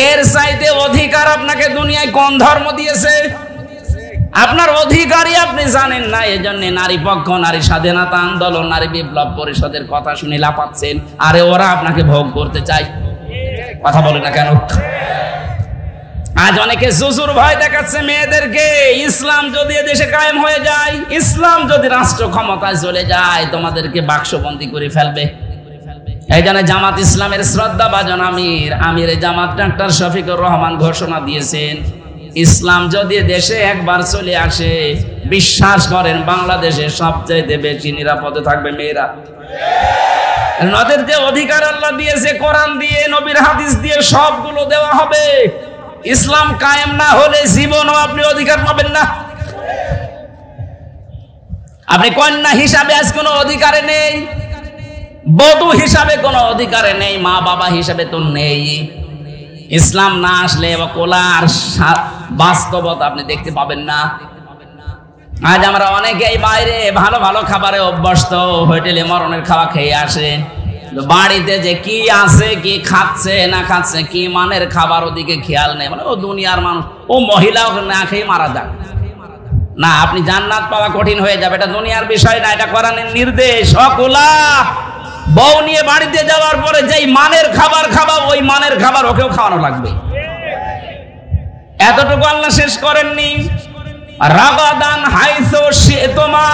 এর চাইতে অধিকার আপনাকে দুনিয়ায় কোন ধর্ম দিয়েছে? আপনার অধিকারই আপনি জানেন না। এজন্য নারী পক্ষ, নারী স্বাধীনতা আন্দোলন, নারী বিপ্লব পরিষদের কথা শুনে লাপাচ্ছেন। আরে ওরা আপনাকে ভোগ করতে চায়। কথা বলে না কেন? আজ অনেকে জুজুর ভয় দেখাচ্ছে মেয়েদেরকে। ইসলাম যদি দেশে কায়েম হয়ে যায়, ইসলাম যদি রাষ্ট্র ক্ষমতায় চলে যায়, তোমাদেরকে বাক্সবন্দী করে ফেলবে। এই জন্য জামাত ইসলামের শ্রদ্ধাভাজন আমির জামাত ডাক্তার শফিকুর রহমান ঘোষণা দিয়েছেন, ইসলাম যদি দেশে একবার চলে আসে, বিশ্বাস করেন বাংলাদেশে সবচেয়ে বেশি নিরাপদে থাকবে মেয়েরা। নদের যে অধিকার আল্লাহ দিয়েছে কোরআন দিয়ে, নবীর হাদিস দিয়ে সবগুলো দেওয়া হবে। ইসলাম কায়েম না হলে জীবনও আপনি অধিকার পাবেন না। আপনি কন্যা হিসাবে আজ কোনো অধিকারে নেই, বধূ হিসাবে কোনো অধিকারে নেই, মা বাবা হিসাবে তো নেই। ইসলাম না আসলে কোলার বাস্তবতা আপনি দেখতে পাবেন না। আজ আমরা অনেকেই বাইরে ভালো ভালো খাবারে অভ্যস্ত, হোটেলে মরণের খাওয়া খেয়ে আসে। বাড়িতে যে কি আছে, কি খাচ্ছে না খাচ্ছে, কি মানের খাবার ওদিকে খেয়াল নেই। মানে ও দুনিয়ার মানুষ, ও মহিলাও না খেয়ে মারা যাক না। আপনি জান্নাত পাওয়া কঠিন হয়ে যাবে, এটা দুনিয়ার বিষয় না, এটা কোরআনের নির্দেশ। অকুলা বউ নিয়ে বাড়িতে যাওয়ার পরে যেই মানের খাবার খাবা ওই মানের খাবার ওকেও খাওয়ানো লাগবে। এতটুকু আল্লাহ শেষ করেননি। রাগাদান হাইসু শি'তুমা,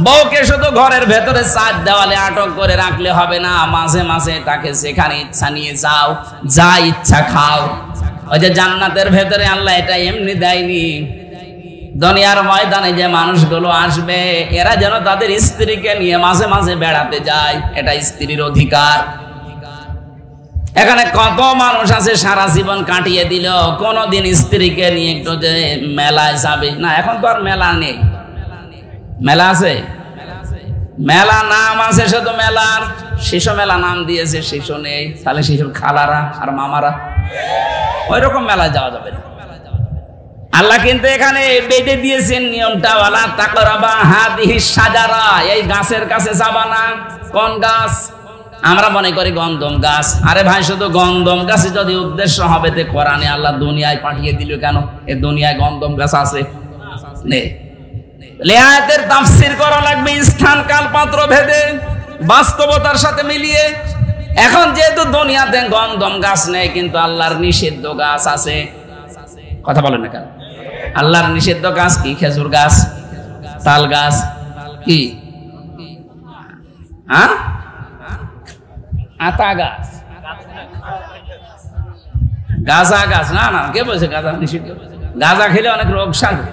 বউকে শুধু ঘরের ভেতরে চার দেওয়ালে আটক করে রাখলে হবে না, মাঝে মাঝে তাকে যেখানে ইচ্ছা নিয়ে যাও, যা ইচ্ছা খাও। ওই যে জান্নাতের ভেতরে আল্লাহ এটা এমনি দেয়নি। দুনিয়ার ময়দানে যে মানুষগুলো আসবে এরা যেন তাদের স্ত্রীকে নিয়ে মাঝে মাঝে বেড়াতে যায়, এটা স্ত্রীর অধিকার। এখানে কত মানুষ আছে সারা জীবন কাটিয়ে দিল, কোনদিন স্ত্রীকে নিয়ে একটু যে মেলায় যাবে না। এখন তো আর মেলা নেই। মেলা আছে? মেলা নাম আছে শুধু মেলার, শিশু মেলা নাম দিয়েছে, শিশু নেই। তাহলে শিশুর খালারা আর মামারা, ওই রকম মেলায় যাওয়া যাবে না। আল্লাহ কিন্তু এখানে বেঁধে দিয়েছেন নিয়মটা, ওয়ালা তাকরাবা হাদিহি শাজারা, এই গাছের কাছে যাবা না। কোন গাছ? আমরা মনে করি গন্ধম গাছ। আরে ভাই, শুধু গন্ধম গাছে যদি উদ্দেশ্য হবে তে কোরআনে আল্লাহ দুনিয়ায় পাঠিয়ে দিল কেন? এ দুনিয়ায় গন্ধম গাছ আছে নেই? আয়াতের তাফসীর করা লাগবে স্থান কাল পাত্র ভেদে, বাস্তবতার সাথে মিলিয়ে। এখন যেহেতু দুনিয়াতে গন্ধম গাছ নেই, কিন্তু আল্লাহর নিষিদ্ধ গাছ আছে। কথা বলেন না কেন? আল্লাহর নিষিদ্ধ গাছ কি? খেজুর গাছ, তাল গাছ, কি আতা গাছ, গাঁজা গাছ। না না, কে বলছে গাঁজা নিষিদ্ধ? গাঁজা খেলে অনেক রোগ সারে।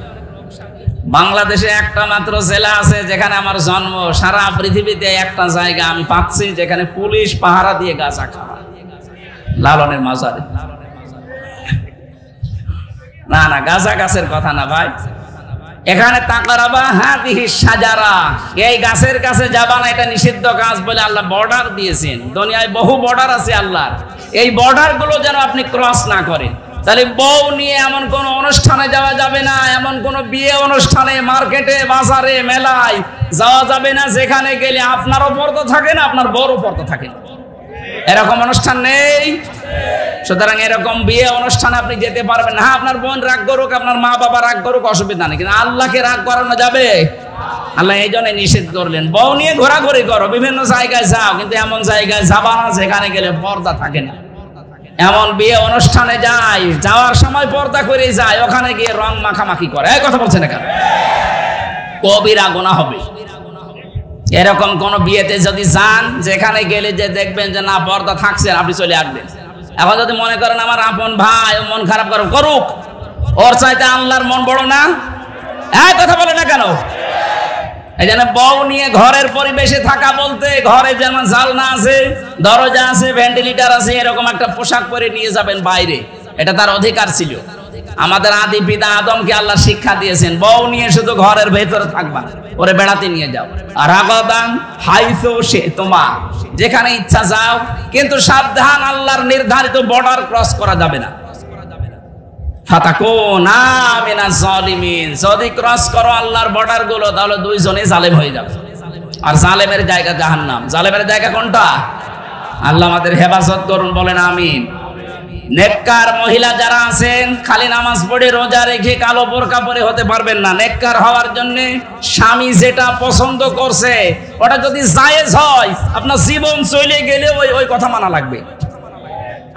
বাংলাদেশে একটা মাত্র জেলা আছে যেখানে আমার জন্ম। সারা পৃথিবীতে একটা জায়গা আমি পাচ্ছি যেখানে পুলিশ পাহারা দিয়ে গাঁজা খাওয়া, লালনের মাজারে। না না, গাঁজা গাছের কথা না ভাই। এখানে তাকারাবা হাদিহি সাজারা, এই গাছের কাছে যাবা না, এটা নিষিদ্ধ গাছ বলে আল্লাহ বর্ডার দিয়েছেন। দুনিয়ায় বহু বর্ডার আছে আল্লাহর, এই বর্ডার গুলো যেন আপনি ক্রস না করেন। তাহলে বউ নিয়ে এমন কোন অনুষ্ঠানে যাওয়া যাবে না, এমন কোন বিয়ে অনুষ্ঠানে, মার্কেটে, বাজারে, মেলায় যাওয়া যাবে না যেখানে গেলে আপনারও পর্দা থাকে না, আপনার বউরও পর্দা থাকে না। এরকম অনুষ্ঠান নেই। সুতরাং এরকম বিয়ে অনুষ্ঠানে আপনি যেতে পারবেন না। আপনার বোন রাগ করুক, আপনার মা বাবা রাগ করুক, অসুবিধা নেই, কিন্তু আল্লাহকে রাগ করানো যাবে? আল্লাহ এই জন্য নিষেধ করলেন, বউ নিয়ে ঘোরাঘুরি করো, বিভিন্ন জায়গায় যাও, কিন্তু এমন জায়গায় যাবা না যেখানে গেলে পর্দা থাকে না। এমন বিয়ে অনুষ্ঠানে যায়, যাওয়ার সময় পর্দা করে যায়, ওখানে গিয়ে রং মাখামাখি করে। এই কথা বলছেন না কেন? কবিরা গুনাহ হবে। এরকম কোন বিয়েতে যদি যান যেখানে গেলে যে দেখবেন যে না পর্দা থাকছে, আপনি চলে আসবেন। এখন যদি মনে করেন আমার আপন ভাই, ও মন খারাপ করুক, ওর চাইতে আল্লাহর মন বড় না? এই কথা বলে না কেন? এই জন্য বউ নিয়ে ঘরের পরিবেশে থাকা বলতে, ঘরে যেমন জালনা আছে, দরজা আছে, ভেন্টিলেটর আছে, এরকম একটা পোশাক পরে নিয়ে যাবেন বাইরে, এটা তার অধিকার ছিল। আমাদের আদি পিতা আদমকে আল্লাহ শিক্ষা দিয়েছেন, বউ নিয়ে শুধু ঘরের ভেতরে থাকবা, ওরে বেড়াতে নিয়ে যাও। আর আগাদান হাইসো সে তোমা, যেখানে ইচ্ছা যাও, কিন্তু সাবধান, আল্লাহর নির্ধারিত বর্ডার ক্রস করা যাবে না। ফাতাকুনা মিনাজ জালিমিন, যদি ক্রস করো আল্লাহর বর্ডার গুলো, তাহলে দুইজনে জালেম হয়ে যাবে। আর জালেমের জায়গা জাহান্নাম। জালেমের জায়গা কোনটা? আল্লাহ আমাদের হেফাজত করুন, বলেন আমিন। নেককার মহিলা যারা আছেন, খালি নামাজ পড়ে রোজা রেখে কালো বোরকা পরে হতে পারবেন না। নেককার হওয়ার জন্য স্বামী যেটা পছন্দ করছে ওটা যদি জায়েজ হয়, আপনার জীবন চলে গেলে ওই কথা মানা লাগবে।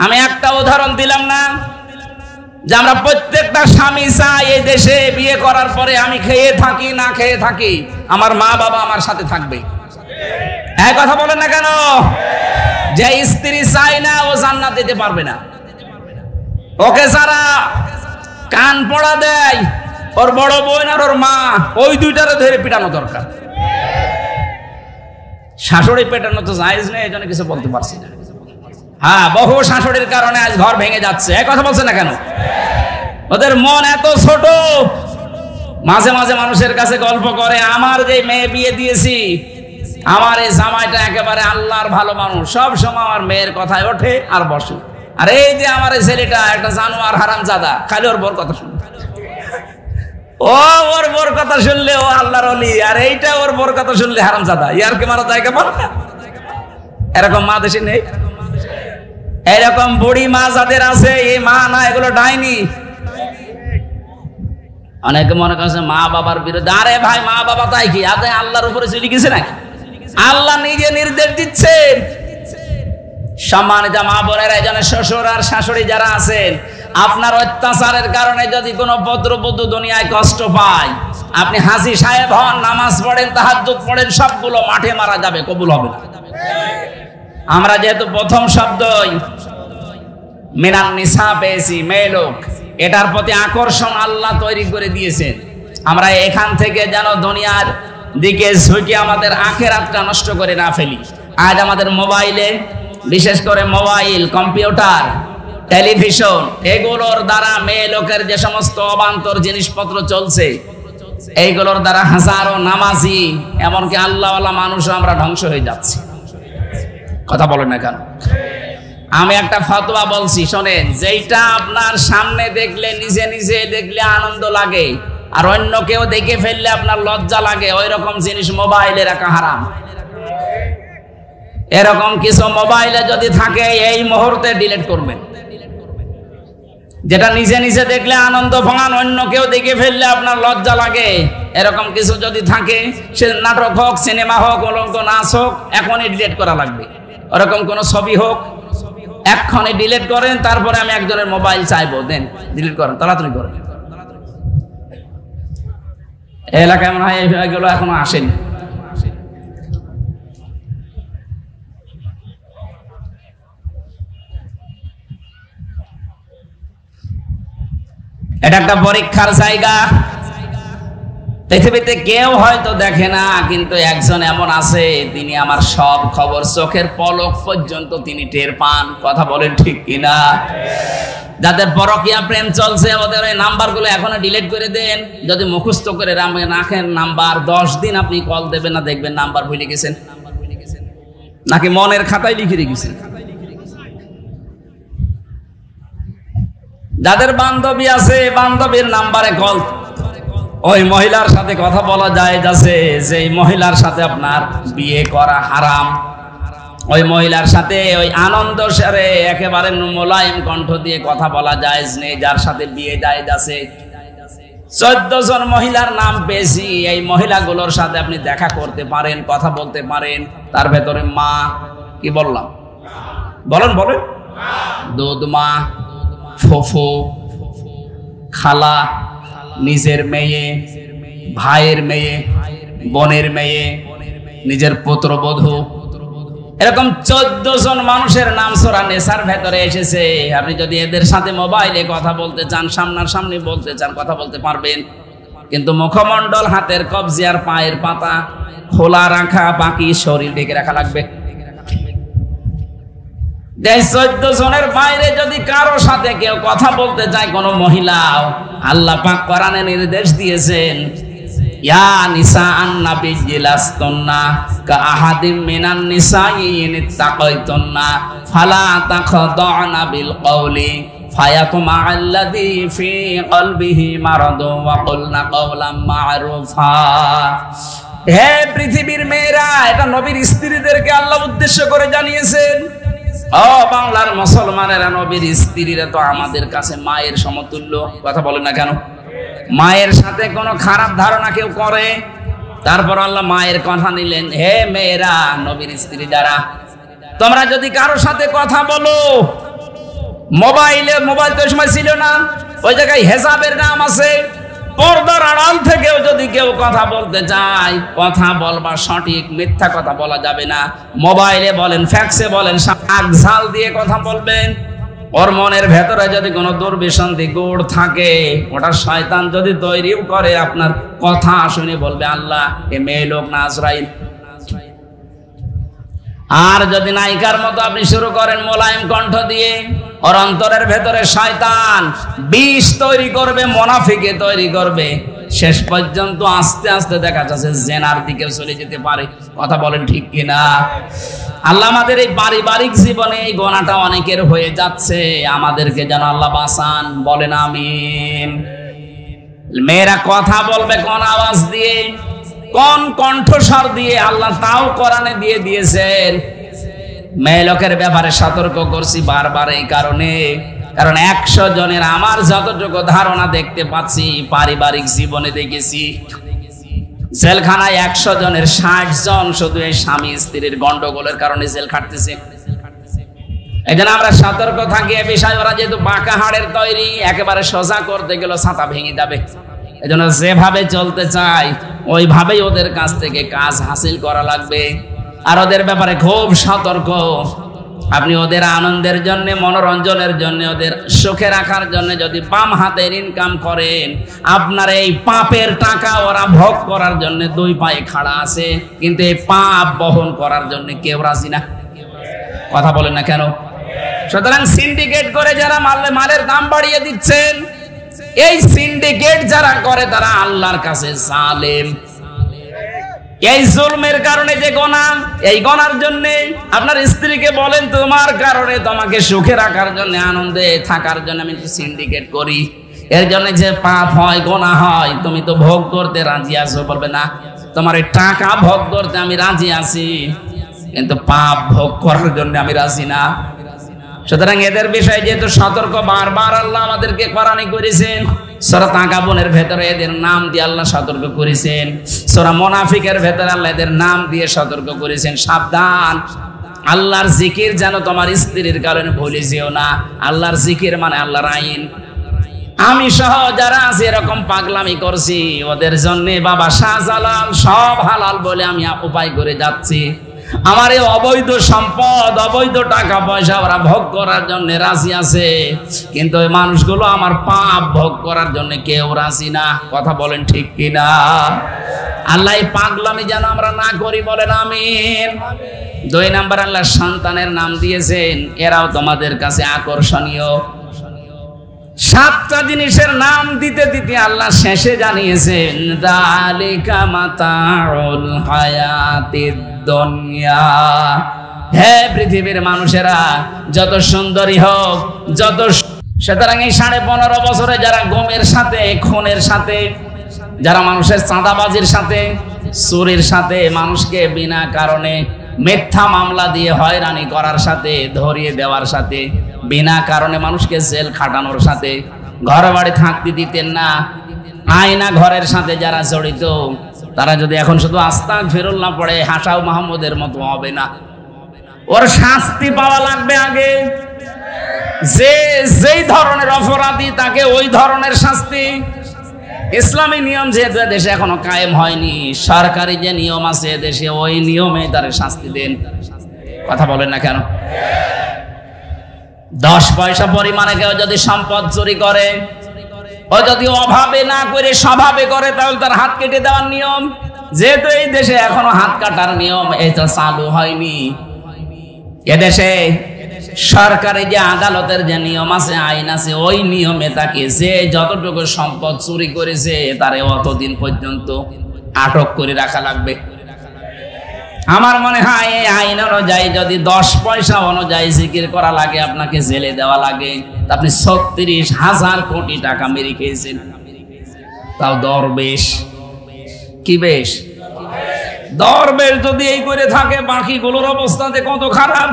আমি একটা উদাহরণ দিলাম না, যে আমরা প্রত্যেকটা স্বামী চাই এই দেশে বিয়ে করার পরে আমি খেয়ে থাকি না খেয়ে থাকি, আমার মা বাবা আমার সাথে থাকবে। এই কথা বলেন না কেন? যে স্ত্রী চাই না, ও জান্নাত দিতে পারবে না। ওকে যারা কান পড়া দেয়, ওর বড় বোন আর ওর মা, ওই দুইটারে ধরে পিটানো দরকার। শাশুড়ি পেটানো তো জায়েজ নেই, এই জন্য কিছু বলতে পারছি না। হ্যাঁ, বহু শাশুড়ির কারণে আজ ঘর ভেঙে যাচ্ছে। এই কথা বলছে না কেন? ওদের মন এত ছোট। মাঝে মাঝে মানুষের কাছে গল্প করে, আমার যে মেয়ে বিয়ে দিয়েছি, আমার এই জামাইটা একেবারে আল্লাহর ভালো মানুষ, সব সময় আমার মেয়ের কথায় ওঠে আর বসে। আর এই যে আমার এই ছেলেটা একটা জানোয়ার হারামজাদা, খালি ওর বোর কথা শুনে। ও ওর বোর কথা শুনলে ও আল্লাহর ওলি, আর এইটা ওর বোর কথা শুনলে হারামজাদা। ইয়ার কি মারা জায়গা পাবো না? এরকম মা দেশে নেই? এরকম বুড়ি মা যাদের আছে, এই মা না, এগুলো ডাইনি। অনেকে মনে করছে মা বাবার বিরুদ্ধে। আরে ভাই, মা বাবা তাই কি আল্লাহর উপরে চলে গেছে নাকি? আল্লাহ নিজে নির্দেশ দিচ্ছেন। সম্মানিত মা বোনেরা, এই জন্য শ্বশুর আর শাশুড়ি যারা আছেন, আপনার অত্যাচারের কারণে যদি কোনো পুত্রবধূ দুনিয়ায় কষ্ট পায়, আপনি হাজী সাহেব হন, নামাজ পড়েন, তাহাজ্জুদ পড়েন, সবগুলো মাঠে মারা যাবে, কবুল হবে না। আমরা যেহেতু প্রথম শব্দই মিনান নিসা পেয়েছি, মেয়ে লোক, এটার প্রতি আকর্ষণ আল্লাহ তৈরি করে দিয়েছেন। আমরা এখান থেকে যেন দুনিয়ার দিকে ঝুঁকে আমাদের আখিরাতটা নষ্ট করে না ফেলি। আজ আমাদের মোবাইলে, বিশেষ করে মোবাইল, কম্পিউটার, টেলিভিশন, এগুলোর দ্বারা মেয়ে লোকের যে সমস্ত অবান্তর জিনিসপত্র চলছে, এইগুলোর দ্বারা হাজারো নামাজি, এমনকি আল্লাহওয়ালা মানুষও আমরা ধ্বংস হয়ে যাচ্ছি। কথা বলেন না কেন? আমি একটা ফতোয়া বলছি, শোনেন। যেটা আপনার সামনে দেখলে, নিজে নিজে দেখলে আনন্দ লাগে, আর অন্য কেউ দেখে ফেললে আপনার লজ্জা লাগে, ওই রকম জিনিস মোবাইলে রাখা হারাম। এরকম কিছু মোবাইলে যদি থাকে এই মুহূর্তে ডিলিট করবেন। যেটা নিজে নিজে দেখলে আনন্দ পান, অন্য কেউ দেখে ফেললে আপনার লজ্জা লাগে, এরকম কিছু যদি থাকে, সে নাটক হোক, সিনেমা হোক, অলঙ্ক নাচ হোক, এখনই ডিলিট করা লাগবে। ওরকম কোন ছবি হোক এক্ষণে ডিলিট করেন। তারপরে আমি একজনের মোবাইল চাইবো, দেন ডিলিট করেন, তাড়াতাড়ি করেন। এলাকায় মনে হয় এগুলো এখনো আসেনি। এটা একটা পরীক্ষার জায়গা। পৃথিবীতে কেউ হয়তো দেখে না, কিন্তু একজন এমন আছে, তিনি আমার সব খবর, চোখের পলক পর্যন্ত তিনি টের পান। কথা বলেন ঠিক কিনা? যাদের পরকীয়া প্রেম চলছে, ওদের ওই নাম্বারগুলো এখনো ডিলিট করে দেন। যদি মুখস্থ করে রাখেন নাম্বার, 10 দিন আপনি কল দেবেন না, দেখবেন নাম্বার ভুলে গেছেন, নাকি মনের খাতায় লিখে রেখেছেন। যাদের বান্ধবী আছে, বান্ধবীর নাম্বারে কল, ওই মহিলার সাথে কথা বলা যায় যাচ্ছে, যে মহিলার সাথে আপনার বিয়ে করা হারাম, ওই মহিলার সাথে ওই আনন্দ সেরে একেবারে মোলায়েম কণ্ঠ দিয়ে কথা বলা যায় নেই, যার সাথে বিয়ে যায় যাচ্ছে। 14 জন মহিলার নাম পেয়েছি। এই মহিলাগুলোর সাথে আপনি দেখা করতে পারেন, কথা বলতে পারেন। তার ভেতরে মা, কি বললাম বলেন বলেন, দুধ মা, ফুফু, খালা, নিজের মেয়ে, ভাইয়ের মেয়ে, বোনের মেয়ে, নিজের পুত্রবধূ, এরকম 14 জন মানুষের নাম সূরা নিসার ভেতরে এসেছে। আপনি যদি এদের সাথে মোবাইলে কথা বলতে চান, সামনাসামনি বলতে চান, কথা বলতে পারবেন। কিন্তু মুখমণ্ডল, হাতের কবজি আর পায়ের পাতা খোলা রাখা, বাকি শরীর ঢেকে রাখা লাগবে। 14 জনের বাইরে যদি কারো সাথে কেউ কথা বলতে চায়, কোন মহিলাও, আল্লাহ পাক কোরআনে নির্দেশ দিয়েছেন, ইয়া নিসা আন-নাবিয়্যি লাস্তুন্না কাআহাদিম মিনান নিসাই ইন ইত্তাকাইতুন্না ফালা তাখদা'না বিল কওলি ফায়াতমা'আল্লাযী ফী কলবিহি মারাদুন ওয়া কুলনা কাওলাম মা'রুফা। হে পৃথিবীর মেয়েরা, এটা নবীর স্ত্রীদেরকে আল্লাহ উদ্দেশ্য করে জানিয়েছেন। ও বাংলার মুসলমানেরা, নবীর স্ত্রীরা তো আমাদের কাছে মায়ের সমতুল্য। কথা বলেন না কেন? মায়ের সাথে কোনো খারাপ ধারণা কেউ করে, তারপর আল্লাহ মায়ের কথা নিলেন। হে মেয়েরা, নবীর স্ত্রী যারা, তোমরা যদি কারো সাথে কথা বলো, মোবাইল তো সময় ছিল না, ওই জায়গায় হেজাবের নাম আছে, পর্দার আড়াল থেকেও যদি কেউ কথা বলতে চায়, কথা বলবা সঠিক, মিথ্যা কথা বলা যাবে না। মোবাইলে বলেন, ফ্যাক্সে বলেন, শাক ঝাল দিয়ে কথা বলবেন। ওর মনের ভেতরে যদি কোনো দুর্বিসন্ধি গুড় থাকে, ওটা শয়তান যদি তৈরিও করে, আপনার কথা শুনে বলবে, আল্লাহ, এ মেয়ে লোক না আজরাইল। আর যদি নায়িকার মতো আপনি শুরু করেন মোলায়েম কণ্ঠ দিয়ে, ওর অন্তরের ভেতরে শয়তান বিষ তৈরি করবে, মুনাফিকে তৈরি করবে। শেষ পর্যন্ত আস্তে আস্তে দেখা যাচ্ছে জেনার দিকে চলে যেতে পারে। কথা বলেন ঠিক কিনা? আল্লাহ আমাদের এই পারিবারিক জীবনে এই গোনাটা অনেকের হয়ে যাচ্ছে, আমাদেরকে যেন আল্লাহ বাঁচান। বলেন আমিন। মেয়েরা কথা বলবে কোন আওয়াজ দিয়ে, কোন কণ্ঠস্বর দিয়ে, আল্লাহ তাও কোরআনে দিয়ে দিয়েছেন। মেয়ে লোকের ব্যাপারে সতর্ক করছি বারবার এই কারণে, কারণ 100 জনের আমার যতটুকু ধারণা দেখতে পাচ্ছি, পারিবারিক জীবনে দেখেছি, জেলখানায় 100 জনের 60 জন শুধু এই স্বামী স্ত্রীর গন্ডগোলের কারণে জেল খাটতেছে। এই জন্য আমরা সতর্ক থাকি এ বিষয়ে। ওরা যেহেতু বাঁকা হাড়ের তৈরি, একেবারে সোজা করতে গেলে ছাতা ভেঙে যাবে। এই জন্য যেভাবে চলতে চায় ওইভাবেই ওদের কাছ থেকে কাজ হাসিল করা লাগবে। আর ওদের ব্যাপারে খুব সতর্ক। আপনি ওদের আনন্দের জন্য, মনোরঞ্জনের জন্য, ওদের সুখে রাখার জন্য যদি বাম হাতের ইনকাম করেন, আপনার এই পাপের টাকা ওরা ভোগ করার জন্য 2 পায়ে খাড়া আছে, কিন্তু এই পাপ বহন করার জন্য কেউ রাজি না। কথা বলেন না কেন? সুতরাং সিন্ডিকেট করে যারা মালের দাম বাড়িয়ে দিচ্ছেন, এই সিন্ডিকেট যারা করে তারা আল্লাহর কাছে জালেম। এই জুলমের কারণে যে গোনা, এই গোনার জন্য আপনার স্ত্রীকে বলেন, তোমার কারণে, তোমাকে সুখে রাখার জন্য, আনন্দে থাকার জন্য আমি সিন্ডিকেট করি, এর জন্য যে পাপ হয়, গোনা হয়, তুমি তো ভোগ করতে রাজি আছো। বলবে না, তোমার এই টাকা ভোগ করতে আমি রাজি আছি। কিন্তু পাপ ভোগ করার জন্য আমি রাজি না। সুতরাং এদের বিষয়ে যেহেতু সতর্ক বারবার আল্লাহ আমাদেরকে কোরআনে করেছেন, সূরা তাকাবুনের ভেতরে এদের নাম দিয়ে আল্লাহ সতর্ক করেছেন, সূরা মুনাফিকের ভেতরে আল্লাহ এদের নাম দিয়ে সতর্ক করেছেন, সাবধান, আল্লাহর জিকির যেন তোমার স্ত্রীর কারণে ভুলে যেও না। আল্লাহর জিকির মানে আল্লাহর আইন। আমি সহ যারা আছে এরকম পাগলামি করছি, ওদের জন্য বাবা শাহজালাল সব হালাল বলে আমি উপায় করে যাচ্ছি। আমার এই অবৈধ সম্পদ, অবৈধ টাকা পয়সা ওরা ভোগ করার জন্য রাজি আছে, কিন্তু ওই মানুষগুলো আমার পাপ ভোগ করার জন্য কেউ রাজি না। কথা বলেন ঠিক কিনা? আল্লাহ এই পাগলামি যেন আমরা না করি, বলেন আমিন। 2 নাম্বার, আল্লাহ সন্তানের নাম দিয়েছেন, এরাও তোমাদের কাছে আকর্ষণীয়। 7টা জিনিসের নাম দিতে দিতে আল্লাহ শেষে জানিয়েছেন, যালিকা মাতাউল হায়াতিদ দুনিয়া। হে পৃথিবীর মানুষেরা, যত সুন্দরী হোক, যত সুতরাং এই 15.5 বছরে যারা গমের সাথে, খুনের সাথে, যারা মানুষের চাঁদাবাজির সাথে, চুরির সাথে, মানুষকে বিনা কারণে মিথ্যা মামলা দিয়ে হয়রানি করার সাথে, ধরিয়ে দেওয়ার সাথে, বিনা কারণে মানুষকে জেল খাটানোর সাথে, ঘর বাড়ি থাকতে দিতেন না, আয়না ঘরের সাথে যারা জড়িত, তারা যদি এখন শুধু আস্তাগফিরুল্লাহ পড়ে হাসাও মাহমুদের মতো হবে না, ওর শাস্তি পাওয়া লাগবে আগে। যেই ধরনের অপরাধী তাকে ওই ধরনের শাস্তি। ইসলামী নিয়ম যেহেতু দেশে এখনো কায়েম হয়নি, সরকারি যে নিয়ম আছে দেশে, ওই নিয়মে তার শাস্তি দেন। কথা বলেন না কেন? 10 পয়সা পরিমাণে কেউ যদি সম্পদ চুরি করে, ও যদি অভাবে না করে স্বভাবে করে, তাহলে তার হাত কেটে দেওয়ার নিয়ম। যেহেতু এই দেশে এখনো হাত কাটার নিয়ম এটা চালু হয়নি, এদেশে সরকারি যে আদালতের যে নিয়ম আছে, আইন আছে, ওই নিয়মে তাকে যে যতটুকু সম্পদ চুরি করেছে তারে অতদিন পর্যন্ত আটক করে রাখা লাগবে। আমার মনে হয় এই আইন অনুযায়ী যদি 10 পয়সা অনুযায়ী জিকির করা লাগে, আপনাকে জেলে দেওয়া লাগে, আপনি 36,000 কোটি টাকা মেরে খেয়েছেন। তাও দরবেশ। কি বেশ? দরবেশ যদি এই করে থাকে, বাকিগুলোর অবস্থাতে কত খারাপ।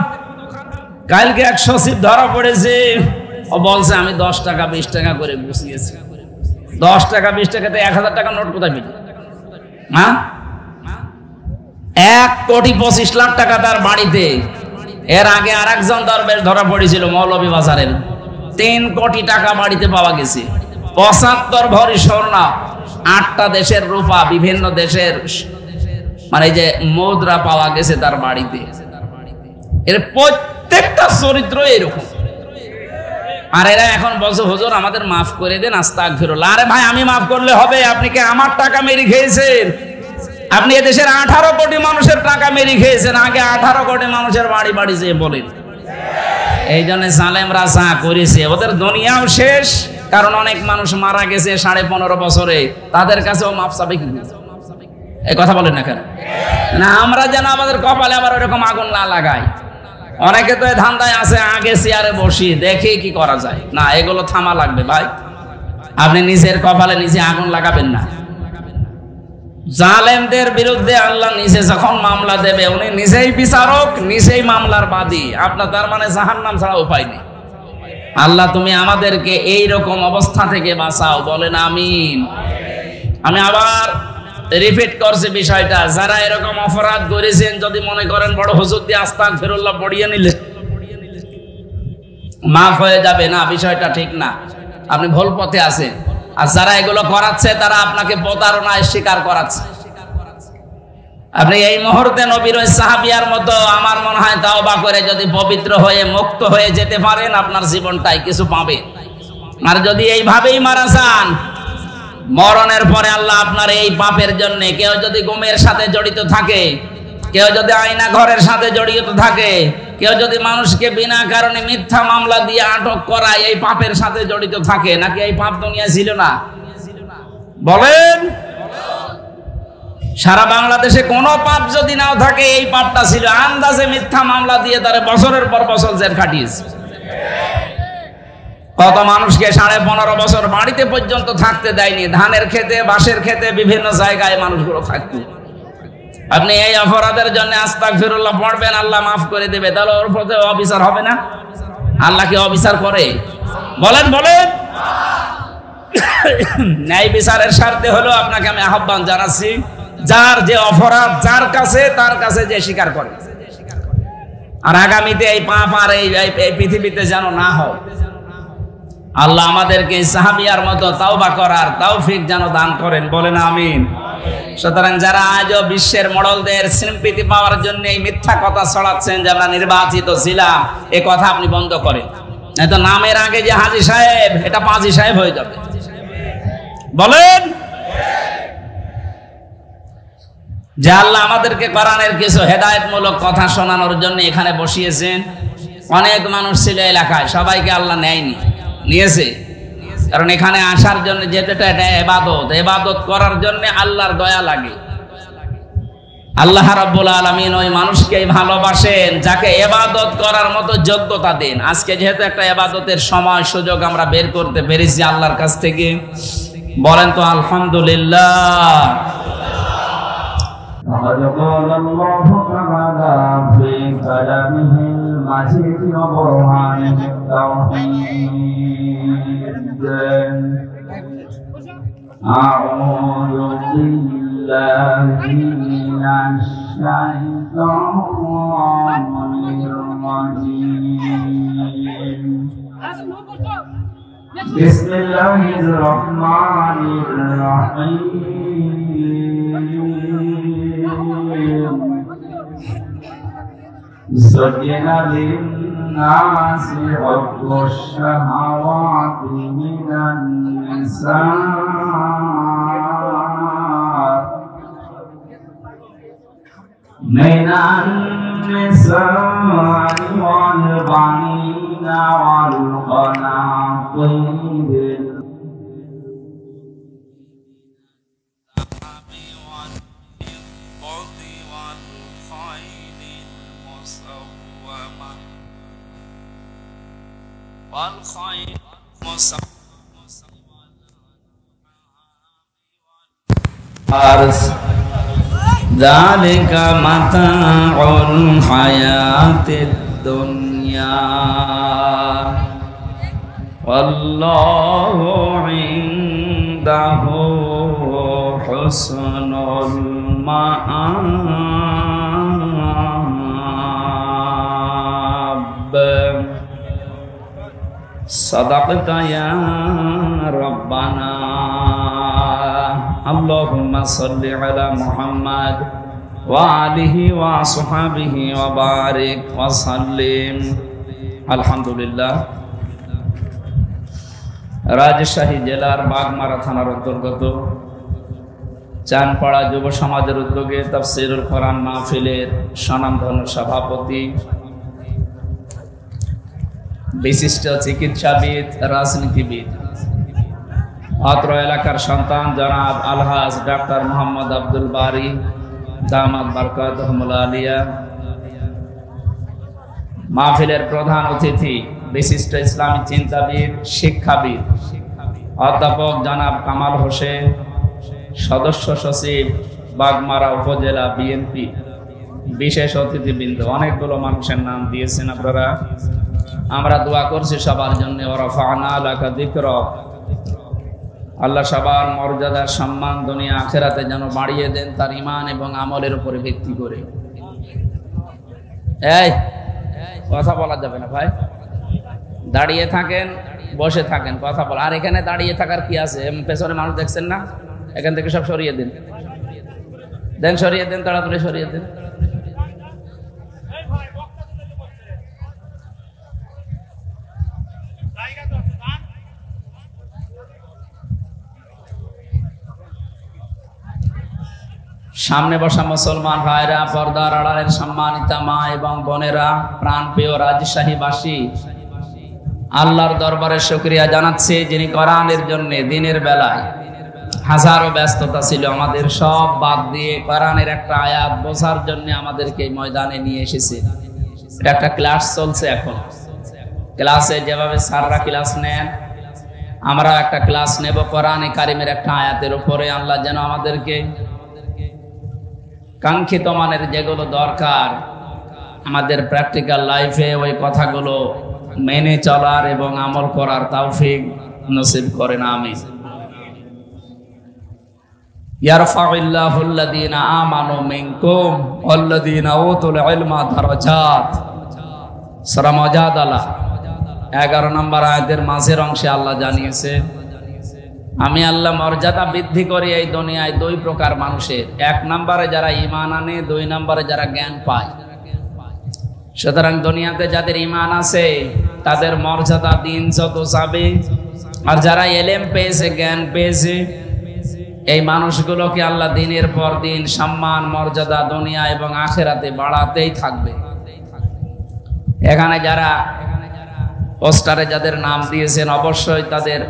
কালকে এক সচিব ধরা পড়েছে, ও বলছে আমি 10 টাকা 20 টাকা করে গুছিয়েছি। 10 টাকা 20 টাকাতে 1000 টাকা নোট কোথায় পেল? হ্যাঁ, 1,25,00,000 টাকা তার বাড়িতে। এর আগে আর একজন দরবেশ ধরা পড়েছিল মৌলভীবাজারের, 3 কোটি টাকা বাড়িতে পাওয়া গেছে। 75 ভরি স্বর্ণ, 8টা দেশের রূপা, বিভিন্ন দেশের মানে যে মুদ্রা পাওয়া গেছে তার বাড়িতে। এর প্রত্যেকটা চরিত্র এরকম। আর এরা এখন বলছে হুজুর আমাদের মাফ করে দেন, আস্তাগফিরুল্লাহ। আরে ভাই, আমি মাফ করলে হবে? আপনি কি আমার টাকা মেরে খেয়েছেন? আপনি এদেশের 18 কোটি মানুষের টাকা মেরে খেয়েছেন। আগে 18 কোটি মানুষের বাড়ি বাড়ি যেয়ে বলেন। এই জন্য জালেমরা যা করেছে, ওদের দুনিয়াও শেষ, কারণ অনেক মানুষ মারা গেছে 15.5 বছরে, তাদের কাছেও মাফ চাবে কি? এই কথা বলেন না কেন? না, আমরা যেন আমাদের কপালে আবার ওরকম আগুন না লাগাই। অনেকে তো এই ধান্দায় আছে, আগে চেয়ারে বসি দেখি কি করা যায়। না, এগুলো থামা লাগবে ভাই। আপনি নিজের কপালে নিজে আগুন লাগাবেন না। জালেমদের বিরুদ্ধে আল্লাহ নিজে যখন মামলা দেবে, উনি নিজেই বিচারক, নিজেই মামলার বাদী। আপনার তার মানে জাহান্নাম ছাড়া উপায় নেই। আল্লাহ তুমি আমাদেরকে এই রকম অবস্থা থেকে বাঁচাও, বলেন আমিন। আমি আবার রিপিট করছি বিষয়টা, যারা এরকম অপরাধ করেছেন, যদি মনে করেন বড় হুজুর দিয়ে আস্তাগফিরুল্লাহ পড়িয়ে নিলে মাফ হয়ে যাবে, না, বিষয়টা ঠিক না। আপনি ভুল পথে আছেন। আর যারা এগুলো করাচ্ছে তারা আপনাকে প্রতারণায় শিকার করাচ্ছে। আপনি এই মুহূর্তে নবীর ওই সাহাবিয়ার মতো আমার মনে হয় তাওবা করে যদি পবিত্র হয়ে মুক্ত হয়ে যেতে পারেন, আপনার জীবনটাই কিছু পাবে। আর যদি এইভাবেই মারা যান, মরণের পরে আল্লাহ আপনার এই পাপের জন্য, কেউ যদি গুমের সাথে জড়িত থাকে, কেউ যদি আয়না ঘরের সাথে জড়িত থাকে, কেউ যদি মানুষকে বিনা কারণে মিথ্যা মামলা দিয়ে আটক করায়, এই পাপের সাথে জড়িত থাকে, নাকি এই পাপ দুনিয়া ছিল না? বলেন। সারা বাংলাদেশে কোনো পাপ যদি নাও থাকে, এই পাপটা ছিল। আন্দাজে মিথ্যা মামলা দিয়ে তারা বছরের পর বছর জেল খাটিয়েছে। কত মানুষকে 15.5 বছর বাড়িতে পর্যন্ত থাকতে দেয়নি। ধানের খেতে, বাঁশের খেতে, বিভিন্ন জায়গায় মানুষগুলো থাকতো। আপনি এই অপরাধের জন্য আস্তাগফিরুল্লাহ পড়বেন, আল্লাহ মাফ করে দেবে, তাহলে ওর প্রতি অবিচার হবে না? আল্লাহ কি অবিচার করে? বলেন বলেন। ন্যায় বিচারের স্বার্থে হলো আপনাকে আমি আহ্বান জানাচ্ছি, যার যে অপরাধ যার কাছে, তার কাছে যে স্বীকার করে। আর আগামীতে এই পাপ আর এই পৃথিবীতে যেন না হয়। আল্লাহ আমাদেরকে সাহাবিয়ার মতো তাওবা করার তৌফিক যেন দান করেন, বলেন আমিন। সুতরাং যারা আজও বিশ্বের মডেলদের সিম্পিতি পাওয়ার জন্য এই মিথ্যা কথা ছড়াচ্ছেন যে আমরা নির্বাচিত ছিলাম, এ কথা আপনি বন্ধ করেন, নয়তো নামের আগে যে হাজী সাহেব, এটা পাজি সাহেব হয়ে যাবে। বলেন যে আল্লাহ আমাদেরকে কোরআনের কিছু হেদায়েতমূলক কথা শোনানোর জন্য এখানে বসিয়েছেন। অনেক মানুষ ছিল এলাকায়, সবাইকে আল্লাহ নেয়নি, নিয়েছে। কারণ এখানে আসার জন্য যেটা এটা ইবাদত, ইবাদত করার জন্য আল্লাহর দয়া লাগে। আল্লাহ রাব্বুল আলামিন ওই মানুষকে ভালোবাসেন যাকে ইবাদত করার মতো যোগ্যতা দেন। আজকে যেহেতু একটা ইবাদতের সময় সুযোগ আমরা বের করতে পেরেছি আল্লাহর কাছ থেকে, বলেন তো আলহামদুলিল্লাহ। وقد قال الله تعالى في كلامه المجيد وبرهانه التوحيد: أعوذ بالله من الشيطان الرجيم. بسم الله الرحمن الرحيم. زين للناس حب الشهوات من النساء والبنين والقناطير والخيل ذلك متاع الحياة الدنيا والله عنده حسن المآب. صدقت يا ربنا. اللهم صل على محمد وآله وصحبه وبارك وسلم. আলহামদুলিল্লাহ। রাজশাহী জেলার বাগমারা থানার অন্তর্গত চানপাড়া যুব সমাজের উদ্যোগে তাফসীরুল কোরআন মাহফিলের স্বনামধন্য সভাপতি, বিশিষ্ট চিকিৎসাবিদ, রাজনীতিবিদ, অত্র এলাকার সন্তান জনাব আলহাজ ডাক্তার মোহাম্মদ আব্দুল বারী দামাত বারকাতুহুল আলিয়া, মাহফিলের প্রধান অতিথি বিশিষ্ট ইসলামী চিন্তাবিদ, শিক্ষাবিদ অধ্যাপক জনাব কামাল হোসেন, সদস্য সচিব বাগমারা উপজেলা বিএনপি, বিশেষ অতিথিবৃন্দ, অনেকগুলো মানুষের নাম দিয়েছেন আপনারা। আমরা দোয়া করছি সবার জন্য। ওয়ারাফা'না লাকা যিকরাক, আল্লাহ সবার মর্যাদা সম্মান দুনিয়া আখিরাতে যেন বাড়িয়ে দেন তার ঈমান এবং আমলের উপরে ভিত্তি করে। এই কথা বলা যাবে না ভাই, দাঁড়িয়ে থাকেন, বসে থাকেন, কথা বল। আর এখানে দাঁড়িয়ে থাকার কি আছে? পেছনে মানুষ দেখছেন না? এখান থেকে সব সরিয়ে দিন, দেন সরিয়ে দেন, তাড়াতাড়ি সরিয়ে দেন। সামনে বসা মুসলমান ভাইরা, পর্দার আড়ালের সম্মানিতা মা এবং বোনেরা, প্রাণপ্রিয় রাজশাহীবাসী, আল্লাহর দরবারে শুকরিয়া জানাচ্ছি যিনি কোরআনের জন্য দিনের বেলায় হাজারো ব্যস্ততা ছিল, আমাদের সব বাদ দিয়ে কোরআনের একটা আয়াত বোঝার জন্য আমাদেরকে এই ময়দানে নিয়ে এসেছে। এটা একটা ক্লাস চলছে এখন। ক্লাসে যেভাবে স্যাররা ক্লাস নেন, আমরা একটা ক্লাস নেব কোরআনে কারিমের একটা আয়াতের উপরে। আল্লাহ যেন আমাদেরকে কাঙ্ক্ষিত মানের যেগুলো দরকার আমাদের প্র্যাকটিক্যাল লাইফে ওই কথাগুলো মেনে চলার এবং আমল করার তৌফিক নসিব করেন আমিন। ইয়ারফাউল্লাহু আল্লাযীনা আমানু মিনকুম ওয়াল্লাযীনা উতুল ইলমা দারাজাত। সূরা মুজাদালা 11 নম্বর আয়াতের মাঝের অংশে আল্লাহ জানিয়েছে, আমি আল্লাহ মর্যাদা বৃদ্ধি করি এই দুনিয়ায় দুই প্রকার মানুষের, এক নম্বরে যারা ঈমান আনে, দুই নম্বরে যারা জ্ঞান পায়। সুতরাং দুনিয়াতে যাদের ঈমান আছে তাদের মর্যাদা দিন যত যাবে, আর যারা ইলম পেয়েছে, জ্ঞান পেয়েছে, এই মানুষগুলোকে আল্লাহ দিনের পর দিন সম্মান মর্যাদা দুনিয়া এবং আখিরাতে বাড়াতেই থাকবে। এখানে যারা পোস্টারে যাদের নাম দিয়েছেন অবশ্যই তাদের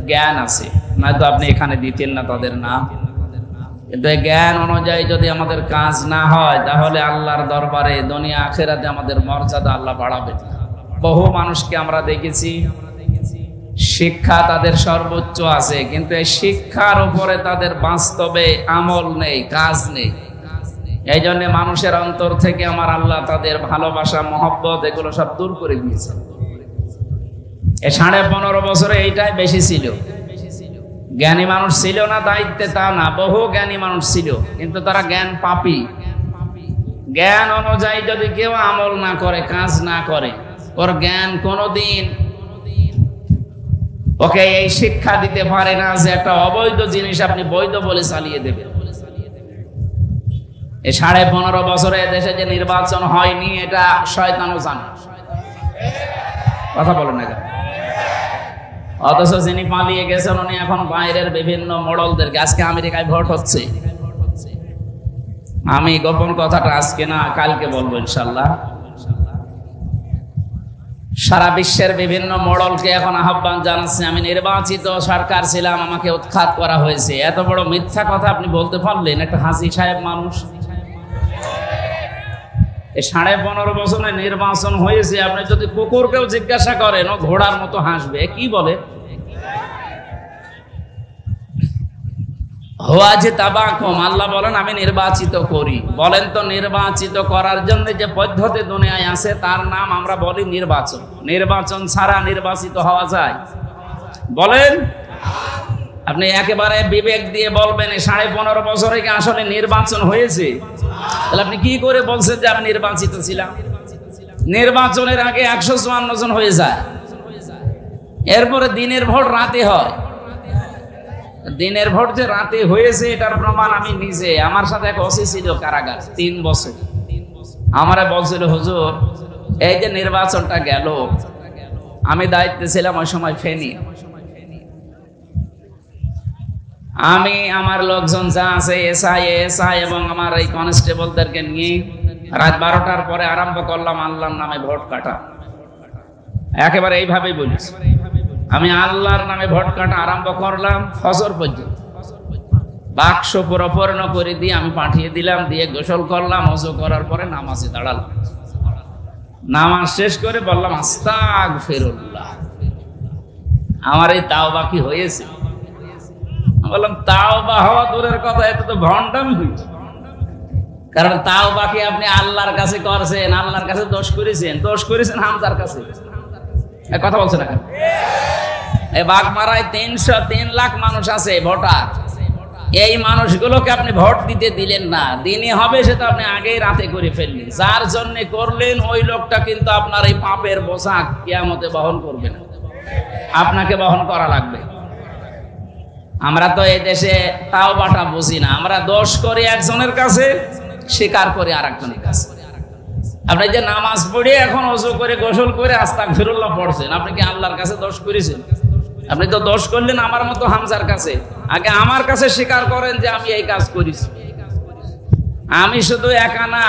জ্ঞান আছে, নয়তো আপনি এখানে দিতেন না তাদের নাম। কিন্তু এই জ্ঞান অনুযায়ী যদি আমাদের কাজ না হয় তাহলে আল্লাহর দরবারে দুনিয়া আখিরাতে আমাদের মর্যাদা আল্লাহ বাড়াবে। বহু মানুষকে আমরা দেখেছি শিক্ষা তাদের সর্বোচ্চ আছে, কিন্তু এই শিক্ষার উপরে তাদের বাস্তবে আমল নেই, কাজ নেই। এই জন্য মানুষের অন্তর থেকে আমার আল্লাহ তাদের ভালোবাসা, মহব্বত এগুলো সব দূর করে দিয়েছে। এই 15.5 বছরে এইটাই বেশি ছিল। জ্ঞানী মানুষ ছিল না দায়িত্বে তা না, বহু জ্ঞানী মানুষ ছিল, কিন্তু তারা জ্ঞান পাপী। জ্ঞান অনুযায়ী যদি কেউ আমল না করে, কাজ না করে, ওর জ্ঞান কোনোদিন ওকে এই শিক্ষা দিতে পারে না যে একটা অবৈধ জিনিস আপনি বৈধ বলে চালিয়ে দেবেন। এই 15.5 বছরে দেশে যে নির্বাচন হয়নি এটা শয়তানও জানে, কথা বলেন না কেন? অথচ যিনি পালিয়ে গেছেন উনি এখন বাইরের বিভিন্ন মডেলদেরকে, আজকে আমেরিকায় ভোট হচ্ছে, আমি গোপন কথাটা আজকে না কালকে বলবো ইনশাল্লাহ। সারা বিশ্বের বিভিন্ন মডেলকে এখন আহ্বান জানাচ্ছে, আমি নির্বাচিত সরকার ছিলাম, আমাকে উৎখাত করা হয়েছে। এত বড় মিথ্যা কথা আপনি বলতে পারলেন একটা হাজি সাহেব মানুষ? এই 15.5 বছরে নির্বাচন হয়েছে, আপনি যদি কুকুরকেও জিজ্ঞাসা করেন ও ঘোড়ার মতো হাসবে। কি বলে? হুয়াজি তাবাকুম, আল্লাহ বলেন আমি নির্বাচিত করি। বলেন তো নির্বাচিত করার জন্য যে পদ্ধতি দুনিয়ায় আছে তার নাম আমরা বলি নির্বাচন। নির্বাচন ছাড়া নির্বাচিত হওয়া যায়? বলেন। আপনি একেবারে বিবেক দিয়ে বলবেন 15.5 বছরে কি আসলে নির্বাচন হয়েছে? তাহলে আপনি কি করে বলছেন যে আমি নির্বাচিত ছিলাম? নির্বাচনের আগে 154 জন হয়ে যায়, এরপরে দিনের ভোট রাতে হয়। দিনের ভোট যে রাতে হয়েছে এটার প্রমাণ আমি নিজে, আমার সাথে এক ওসি ছিল কারাগার 3 বছর, আমারে বলছিল হুজুর এই যে নির্বাচনটা গেল, আমি দায়িত্বে ছিলাম ওই সময় ফেনী, আমি আমার লোকজন যা আছে এসআই এবং আমার এই কনস্টেবলদেরকে নিয়ে রাত 12টার পরে আরম্ভ করলাম আল্লাহর নামে ভোট কাটা। একেবারে এইভাবেই বলিস, আমি আল্লাহর নামে ভোট কাটা আরম্ভ করলাম ফজর পর্যন্ত। বাক্স পুরো পূর্ণ করে দিয়ে আমি পাঠিয়ে দিলাম, দিয়ে গোসল করলাম, ওযু করার পরে নামাজে দাঁড়ালাম। নামাজ শেষ করে বললাম আস্তাগফিরুল্লাহ, আমার এই তাওবা কি হয়েছে? বললাম তাওবা হওয়া দূরের কথা, এত তো ভণ্ডামি হয়েছে। কারণ তাওবা কি আপনি আল্লাহর কাছে করছেন, আল্লাহর কাছে দোষ করেছেন হামজার কাছে। কথা বলছে না কেন? এই বাগমারায় 303 লাখ মানুষ আছে ভোটার, এই মানুষগুলোকে আপনি ভোট দিতে দিলেন না। দিনই হবে সেটা আপনি আগেই রাতে করে ফেললেন। যার জন্য করলেন ওই লোকটা কিন্তু আপনার এই পাপের বোঝা কিয়ামতে বহন করবে না, আপনাকে বহন করা লাগবে। আমরা তো এই দেশে তাওবাটা বুঝি না, আমরা দোষ করি একজনের কাছে, স্বীকার করি আরেকজনের কাছে। আপনি যে নামাজ পড়ে এখন ওযু করে গোসল করে আস্তাগফিরুল্লাহ পড়ছেন, আপনি কি আল্লাহর কাছে দোষ করেছেন? আপনি তো দোষ করলেন আমার মতো হামজার কাছে। আগে আমার কাছে স্বীকার করেন যে আমি এই কাজ করেছি। আমি শুধু একা না,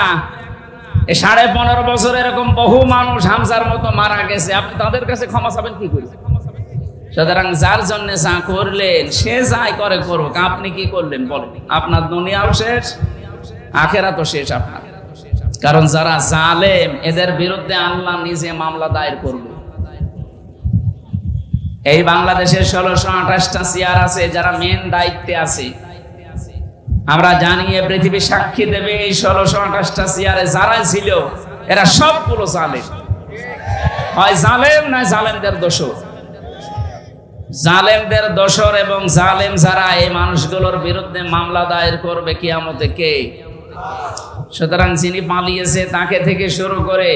এই 15.5 বছর এরকম বহু মানুষ হামজার মতো মারা গেছে, আপনি তাদের কাছে ক্ষমা চাবেন কি করে? সুতরাং যার জন্য যা করলেন সে যাই করে করুক, আপনি কি করলেন বলেন? আপনার দুনিয়াও শেষ, আখিরাতও শেষ আপনার। কারণ যারা জালেম এদের বিরুদ্ধে আল্লাহ নিজে মামলা দায়ের করবে। এই বাংলাদেশের 1628টা চেয়ার আছে, যারা মেন দায়িত্বে আছে আমরা জানি পৃথিবী সাক্ষী দেবে এই 1628টা চেয়ারে যারা ছিল এরা সবগুলো জালেম, হয় জালেম না জালেমদের দোষর। জালেমদের দোষর এবং জালেম যারা এই মানুষগুলোর বিরুদ্ধে মামলা দায়ের করবে কিয়ামতে কে? সুতরাং যিনি পালিয়েছে তাকে থেকে শুরু করে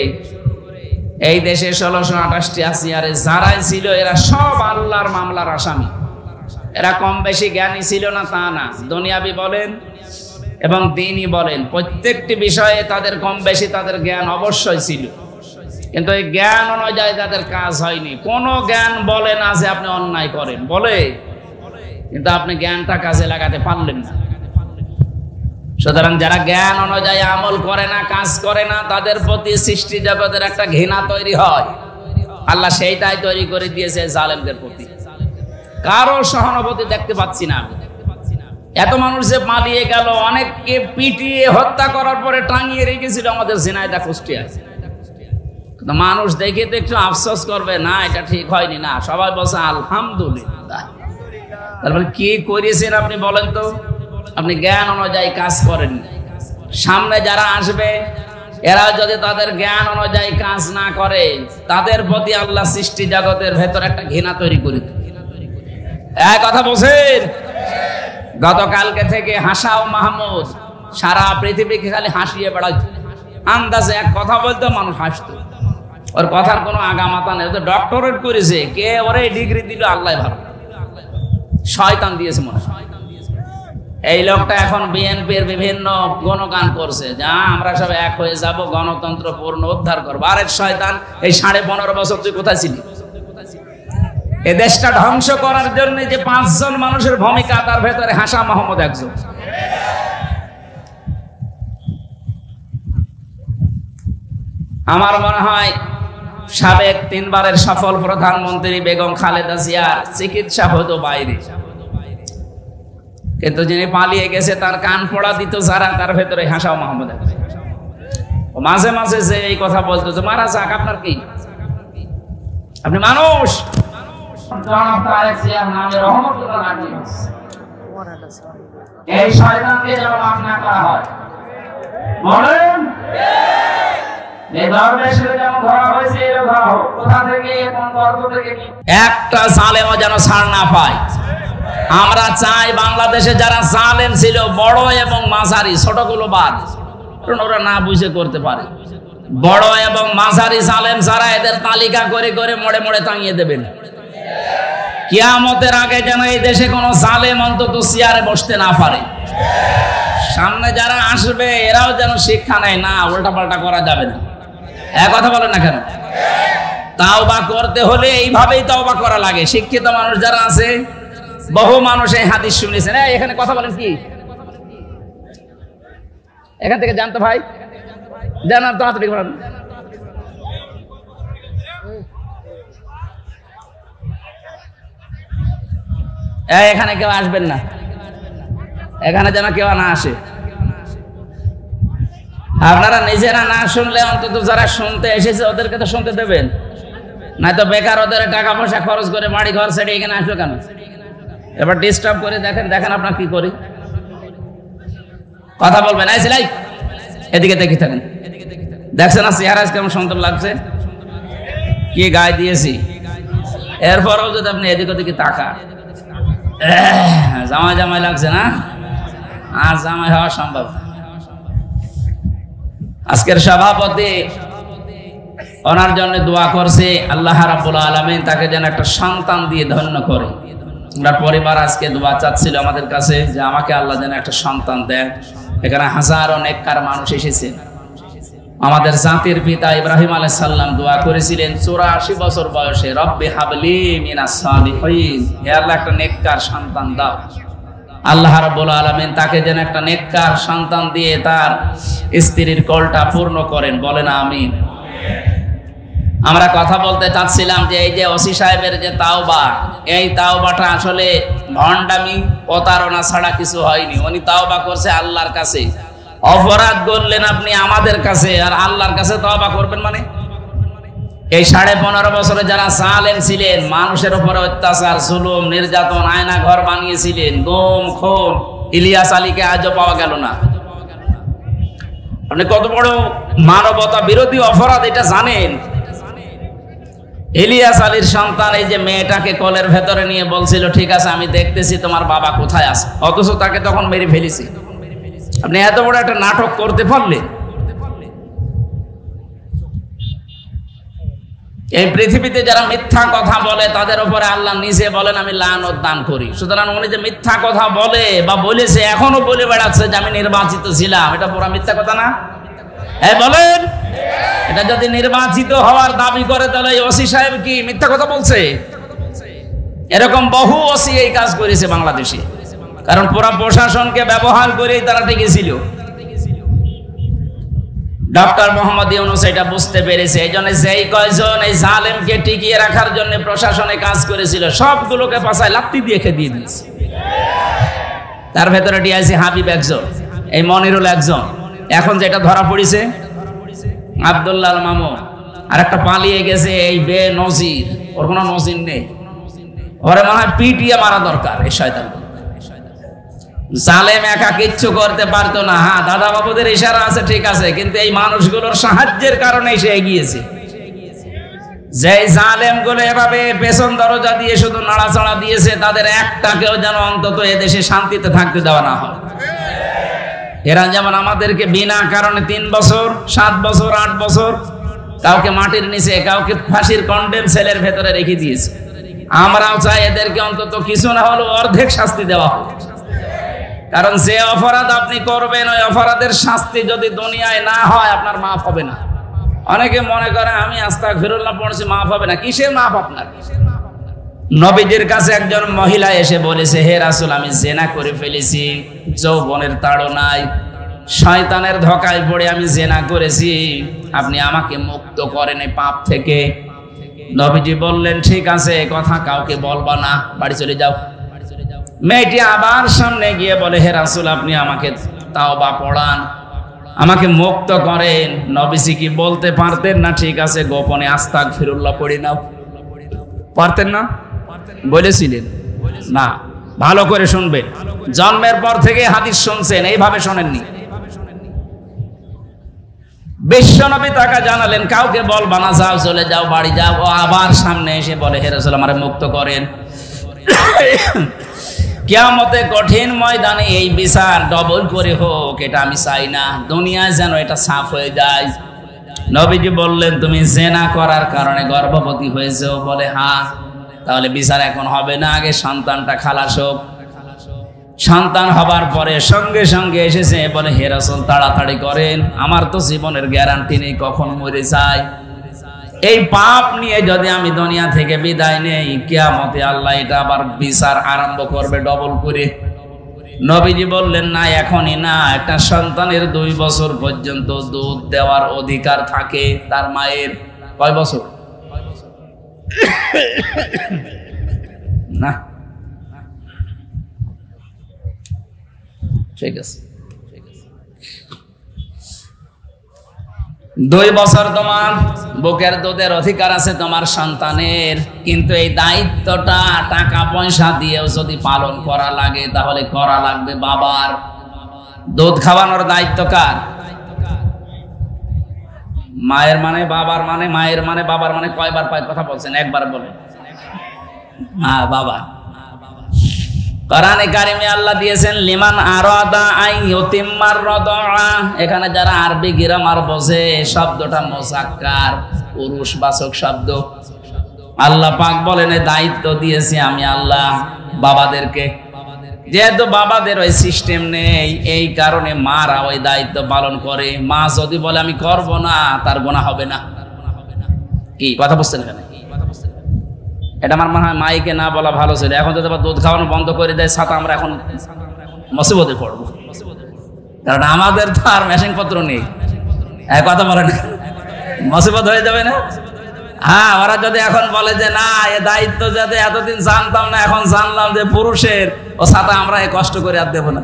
এই দেশে 1628টি চেয়ারে যারাই ছিল এরা সব আল্লাহর মামলার আসামি। এরা কম বেশি জ্ঞানী ছিল না তা না, দুনিয়াবি বলেন এবং দ্বীনি বলেন প্রত্যেকটি বিষয়ে তাদের কম বেশি তাদের জ্ঞান অবশ্যই ছিল, কিন্তু এই জ্ঞান অনুযায়ী তাদের কাজ হয়নি। কোনো জ্ঞান বলে না যে আপনি অন্যায় করেন, বলে, কিন্তু আপনি জ্ঞানটা কাজে লাগাতে পারলেন না। সুতরাং যারা জ্ঞান অনুযায়ী আমল করে না, কাজ করে না, তাদের প্রতি সৃষ্টি জগতের একটা ঘৃণা তৈরি হয়। আল্লাহ সেইটাই তৈরি করে দিয়েছে জালেমদের প্রতি। কারো সহানুভূতি দেখতে পাচ্ছি না। এত মানুষ যে পালিয়ে গেল, অনেককে পিটিয়ে হত্যা করার পরে টাঙিয়ে রেখেছিল আমাদের ঝিনাইদহ কুষ্টিয়ায়। কিন্তু মানুষ দেখে তো একটু আফসোস করবে না, এটা ঠিক হয়নি না, সবাই বলছে আলহামদুলিল্লাহ। তারপরে কি করেছেন আপনি বলেন তো? আপনি জ্ঞান অনুযায়ী কাজ করেন। সামনে যারা আসবে এরা যদি তাদের জ্ঞান অনুযায়ী কাজ না করে, তাদের প্রতি আল্লাহ সৃষ্টি জগতের ভেতর একটা ঘৃণা তৈরি করে দেবে। এক কথা বলছেন, গতকালকে থেকে হাসাও মাহমুদ সারা পৃথিবীকে খালি হাসিয়ে বেড়াচ্ছে। আন্দাজে এক কথা বলতো মানুষ হাসতো, ওর কথার কোনো আগামাতা নেই। তো ডক্টরেট করেছে কে, ওরে ডিগ্রি দিল আল্লাহ ভালো, শয়তান দিয়েছে মনে হয়। এই লোকটা এখন বিএনপির বিভিন্ন গণগান করছে, যা আমরা সব এক হয়ে যাব, গণতন্ত্র পূর্ণ উদ্ধার করবো। আরেক শয়তান, এই 15.5 বছর তুই কোথায় ছিলি? এ দেশটা ধ্বংস করার জন্য যে 5 জন মানুষের ভূমিকা, তার ভেতরে হাসা মাহমুদ একজন। আমার মনে হয় সাবেক 3 বারের সফল প্রধানমন্ত্রী বেগম খালেদা জিয়ার চিকিৎসা হতো বাইরে, কিন্তু যিনি পালিয়ে গেছে তার কান পড়া দিত যারা, তার ভেতরে হাসাও মাহমুদ। মাঝে মাঝে যে এই কথা বলতো যে মারা যাক, আপনার কি, আপনি মানুষ। এই শয়তানকে যেন মাফ না করা হয়, বলেন। একটা জালেমও যেন ছাড় না পায়। আমরা চাই বাংলাদেশে যারা জালেম ছিল, বড় এবং মাঝারি, ছোটগুলো বাদ, ওরা না বুঝে করতে পারে। বড় এবং মাঝারি জালেম যারা, এদের তালিকা করে করে মোড়ে মোড়ে টাঙিয়ে দেবেন। কিয়ামতের আগে যেন এই দেশে কোনো জালেম অন্তত চেয়ারে বসতে না পারে। সামনে যারা আসবে এরাও যেন শিক্ষা নেয়, না উল্টা পাল্টা করা যাবে না। এক কথা বলেন না কেন? তাওবা করতে হলে এইভাবেই তাওবা করা লাগে। শিক্ষিত মানুষ যারা আছে, বহু মানুষ এই হাদিস শুনেছেন। এখানে কথা বলেন কি, এখান থেকে জানতো ভাই, দেন আর তাড়াতাড়ি বলেন। এখানে কেউ আসবেন না, এখানে যেন কেউ না আসে। আপনারা নিজেরা না শুনলে অন্তত যারা শুনতে এসেছে ওদেরকে তো শুনতে দেবেন, নয়তো বেকার ওদের টাকা পয়সা খরচ করে বাড়ি ঘর ছেড়ে এখানে আসলো কেন? এবার ডিস্টার্ব করে দেখেন, দেখেন আপনার কি করি। কথা বলবেন, আইসিলাই এদিকে দেখি থাকেন, দেখছেন না চেহারা কেমন সুন্দর লাগছে, কি গায়ে দিয়েছি। এরপরও যদি আপনি এদিক ওদিকে তাকা, জামাই জামাই লাগছে না, আর জামাই হওয়া সম্ভব। আজকের সভাপতি ওনার জন্য দোয়া করছে, আল্লাহ রাব্বুল আলামিন তাকে যেন একটা সন্তান দিয়ে ধন্য করে। আমরা পরিবার আজকে দোয়া চাচ্ছিল আমাদের কাছে যে আমাকে আল্লাহ যেন একটা সন্তান দেন। এখানে হাজারো নেককার মানুষ এসেছে। আমাদের জাতির পিতা ইব্রাহিম আলাইহিস সালাম দোয়া করেছিলেন 84 বছর বয়সে, রব্বি হাবলি মিনাস সালিহিন, হে আল্লাহ একটা নেককার সন্তান দাও। আল্লাহ রাব্বুল আলামিন তাকে যেন একটা নেককার সন্তান দিয়ে তার স্ত্রীর কলটা পূর্ণ করেন, বলেন আমিন। আমরা কথা বলতে চাচ্ছিলাম যে এই যে ওসি সাহেবের যে তাওবা, এই তাওবাটা আসলে ভণ্ডামি প্রতারণা ছাড়া কিছু হয়নি। উনি তাওবা করছে আল্লাহর কাছে। অপরাধ করলেন আপনি আমাদের কাছে, আর আল্লাহর কাছে তাওবা করবেন মানে? এই 15.5 বছরে যারা জালেম ছিলেন, মানুষের উপরে অত্যাচার, জুলুম, নির্যাতন, আয়না ঘর বানিয়েছিলেন, গুম খুন, ইলিয়াস আলীকে আজও পাওয়া গেল না। আপনি কত বড় মানবতা বিরোধী অপরাধ এটা জানেন? ইলিয়াস আলীর সন্তান এই যে মেয়েটাকে কোলের ভেতরে নিয়ে বলছিল, ঠিক আছে আমি দেখতেছি তোমার বাবা কোথায় আছে, অথচ তাকে তখন মেরে ফেলেছি। আপনি এত বড় একটা নাটক করতে পারলেন? এই পৃথিবীতে যারা মিথ্যা কথা বলে তাদের উপরে আল্লাহ নিজে বলেন আমি লানত দান করি। সুতরাং উনি যে মিথ্যা কথা বলে বা বলেছে, এখনো বলে বেড়াচ্ছে যে আমি নির্বাচিত ছিলাম, এটা পুরো মিথ্যা কথা না? হ্যাঁ বলেন। এটা যদি নির্বাচিত হওয়ার দাবি করে তাহলে ওসি সাহেব কি মিথ্যা কথা বলছে? এরকম বহু ওসি এই কাজ করেছে বাংলাদেশে, কারণ পুরা প্রশাসনকে ব্যবহার করেই তারা টিকেছিল। ডক্টর মোহাম্মদ ইউনূস এটা বুঝতে পেরেছে, এই জন্য যেই কয়জন এই জালেমকে টিকিয়ে রাখার জন্য প্রশাসনে কাজ করেছিল সবগুলোকে পাছায় লাত্তি দিয়ে খেদিয়ে দিয়েছে। তার ভেতরে ডিআইসি হাবিব একজন, এই মনিরুল একজন, এখন যেটা ধরা পড়েছে আব্দুল্লাহ মামুন, আর একটা পালিয়ে গেছে এই বে নজির, ওর কোনো নজির নেই, ওরে মনে হয় পিটিয়ে মারা দরকার। এই শয়তান জালেম একা কিচ্ছু করতে পারতো না। হ্যাঁ দাদা বাবুদের ইশারা আছে ঠিক আছে, কিন্তু এই মানুষগুলোর সাহায্যের কারণে সে এগিয়েছে। যে জালেম গুলো এভাবে পেছন দরজা দিয়ে শুধু নাড়াচাড়া দিয়েছে, তাদের একটাকেও যেন অন্তত এদেশে শান্তিতে থাকতে দেওয়া না হয়। এরা যেমন আমাদেরকে বিনা কারণে 3 বছর 7 বছর 8 বছর কাউকে মাটির নিচে, কাউকে ফাঁসির কন্ডেম সেলের ভেতরে রেখে দিয়েছে, আমরাও চাই এদেরকে অন্তত কিছু না হলেও অর্ধেক শাস্তি দেওয়া হোক। কারণ যে অপরাধ আপনি করবেন ওই অপরাধের শাস্তি যদি দুনিয়ায় না হয় আপনার মাফ হবে না। অনেকে মনে করে আমি আস্তাগফিরুল্লাহ পড়ছি মাফ হবে না, কিসের মাফ আপনার? নবীজির কাছে একজন মহিলা এসে বলেছে, হে রাসূল আমি জিনা করে ফেলেছি, যৌবনের তাড়নায় শয়তানের ধোঁকায় পড়ে আমি জিনা করেছি, আপনি আমাকে মুক্ত করেন এই পাপ থেকে। নবীজি বললেন ঠিক আছে, কথা কাউকে বলবা না, বাড়ি চলে যাও। মেয়েটি আবার সামনে গিয়ে বলে, হে রাসূল আপনি আমাকে তাওবা পড়ান, আমাকে মুক্ত করেন। নবীজি কি বলতে পারতেন না ঠিক আছে গোপনে আস্তাগফিরুল্লাহ পড়ি নাও? পারতেন না? বলেছিলেন না? ভালো করে শুনবেন, জন্মের পর থেকে হাদিস শুনছেন, এইভাবে শোনেননি। বিশ্বনবী তাকে জানালেন কাউকে বলবা না, যাও চলে যাও, বাড়ি যাও। ও আবার সামনে এসে বলে, হে রাসূল আমারে মুক্ত করেন। কিয়ামতে কঠিন ময়দানে এই বিচার ডবল করে হোক, এটা আমি চাই না, দুনিয়ায় যেন এটা সাফ হয়ে যায়। নবীজি বললেন তুমি জিনা করার কারণে গর্ভবতী হয়েছো? বলে হ্যাঁ। তাহলে বিচার এখন হবে না, আগে সন্তানটা খালাস হোক। সন্তান হবার পরে সঙ্গে সঙ্গে এসেছে, বলে হে রাসূল তাড়াতাড়ি করেন, আমার তো জীবনের গ্যারান্টি নেই কখন মরে যায়। এই পাপ নিয়ে যদি আমি দুনিয়া থেকে বিদায় নেই, কিয়ামতে আল্লাহ এটা আবার বিচার আরম্ভ করবে ডবল করে। নবীজি বললেন না এখনই না, একটা সন্তানের 2 বছর পর্যন্ত দুধ দেওয়ার অধিকার থাকে তার মায়ের। কয় বছর? না ঠিক আছে, 2 বছর তোমার বুকের দুধের অধিকার আছে তোমার সন্তানের, কিন্তু এই দায়িত্বটা টাকা পয়সা দিয়েও যদি পালন করা লাগে তাহলে করা লাগবে বাবার। দুধ খাওয়ানোর দায়িত্ব কার? মায়ের মানে বাবার মানে, মায়ের মানে বাবার মানে, কয়বার পায় কথা বলছেন? একবার বলে হ্যাঁ বাবা। কোরআনে কারিমে আল্লাহ দিয়েছেন লিমান আরাদা আন ইউতিম্মার রাদা। এখানে যারা আরবি গ্রামার বোঝে শব্দটা মুযাক্কার, পুরুষবাচক শব্দ। আল্লাহ পাক বলেন দায়িত্ব দিয়েছি আমি আল্লাহ বাবাদেরকে। যেহেতু বাবাদের ওই সিস্টেম নেই, এই কারণে মারা ওই দায়িত্ব পালন করে। মা যদি বলে আমি করব না, তার গুনাহ হবে না। কি কথা বুঝছেন এখানে? এটা আমার মনে হয় মাইকে না বলা ভালো ছিল। এখন যদি আবার দুধ খাওয়ানো বন্ধ করে দেয় ছাতা, আমরা এখন মুসিবতে পড়বো, কারণ আমাদের তো আর মেশিন পত্র নেই। কথা বলে না, মুসিবত হয়ে যাবে না? হ্যাঁ, ওরা যদি এখন বলে যে না এ দায়িত্ব যাতে এতদিন জানতাম না, এখন জানলাম যে পুরুষের, ও ছাতা আমরা এই কষ্ট করে আর দেবো না।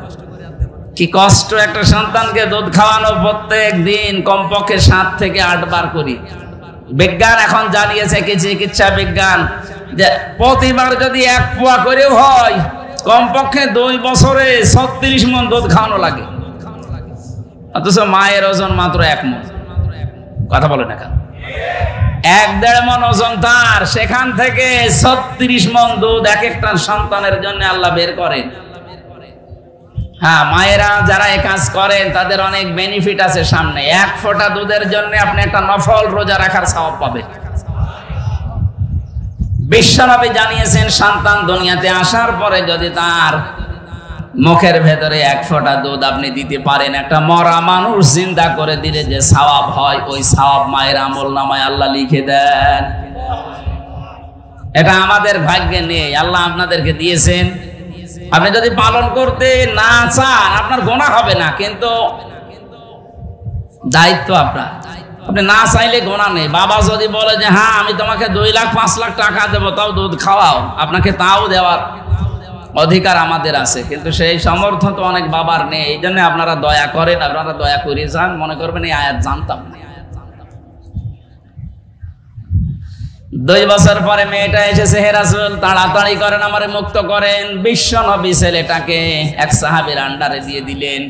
কি কষ্ট একটা সন্তানকে দুধ খাওয়ানো, প্রত্যেক দিন কমপক্ষে 7 থেকে 8 বার করি। বিজ্ঞান এখন জানিয়েছে কি চিকিৎসা বিজ্ঞান যে প্রতিবার যদি 1 পোয়া করেও হয় কমপক্ষে 2 বছরে 36 মণ দুধ খাওয়ানো লাগে, অথচ মায়ের ওজন মাত্র 1 মণ। কথা বলে না কেন? 1-1.5 মণ ওজন তার, সেখান থেকে 36 মণ দুধ এক একটা সন্তানের জন্য আল্লাহ বের করেন। হ্যাঁ, মায়েরা যারা এই কাজ করেন তাদের অনেক বেনিফিট আছে সামনে। 1 ফোঁটা দুধের জন্য আপনি একটা নফল রোজা রাখার সওয়াব পাবেন। বিশ্বনবী জানিয়েছেন, সন্তান দুনিয়াতে আসার পরে যদি তার মুখের ভেতরে 1 ফোঁটা দুধ আপনি দিতে পারেন, একটা মরা মানুষ জিন্দা করে দিলে যে সওয়াব হয়, ওই সওয়াব মায়ের আমলনামায় আল্লাহ লিখে দেন। এটা আমাদের ভাগ্যে নেই, আল্লাহ আপনাদেরকে দিয়েছেন। আপনি যদি পালন করতে না চান আপনার গুনাহ হবে না, কিন্তু দায়িত্ব আপনার। আপনি না চাইলে গুনাহ নেই। বাবা যদি বলে যে হ্যাঁ আমি তোমাকে 2 লাখ 5 লাখ টাকা দেবো, তাও দুধ খাওয়াও, আপনাকে তাও দেওয়ার অধিকার আমাদের আছে, কিন্তু সেই সামর্থ্য তো অনেক বাবার নেই। এই জন্য আপনারা দয়া করেন, আপনারা দয়া করে যান। মনে করবেন এই আয়াত জানতাম না। 2 বছর পরে মেয়েটা এসেছে, হে রাসূল তাড়াতাড়ি করেন, আমারে মুক্ত করেন। বিশ্বনবী ছেলেটাকে এক সাহাবীর আন্ডারে দিয়ে দিলেন।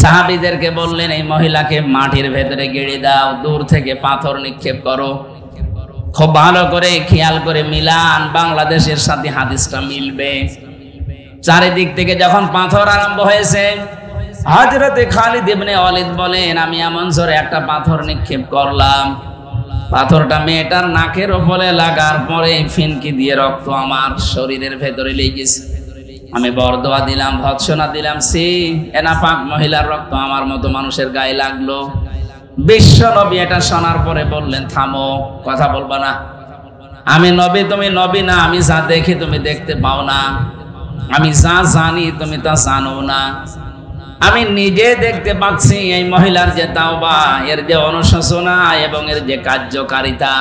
সাহাবীদেরকে বললেন এই মহিলাকে মাটির ভেতরে গেড়ে দাও, দূর থেকে পাথর নিক্ষেপ করো। খুব ভালো করে খেয়াল করে মিলান, বাংলাদেশের সাথে হাদিসটা মিলবে। চারিদিক থেকে যখন পাথর আরম্ভ হয়েছে, হযরতে খালিদ ইবনে ওয়ালিদ বলেন আমি এমন জোরে একটা পাথর নিক্ষেপ করলাম, পাথরটা মেয়েটার নাকের উপরে লাগার পরে ফিনকি দিয়ে রক্ত আমার শরীরের ভেতরে লেগেছে। আমি বরদোয়া দিলাম, ভৎসনা দিলাম, সি এনা পাক মহিলার রক্ত আমার মতো মানুষের গায়ে লাগলো। বিশ্বনবী এটা শোনার পরে বললেন থামো, কথা বলবা না। আমি নবী, তুমি নবী না। আমি যা দেখি তুমি দেখতে পাও না, আমি যা জানি তুমি তা জানো না। আমি নিজে দেখতে পাচ্ছি এই মহিলার যে তাওবা, এর যে অনুশোচনা এবং এর যে কার্যকারিতা,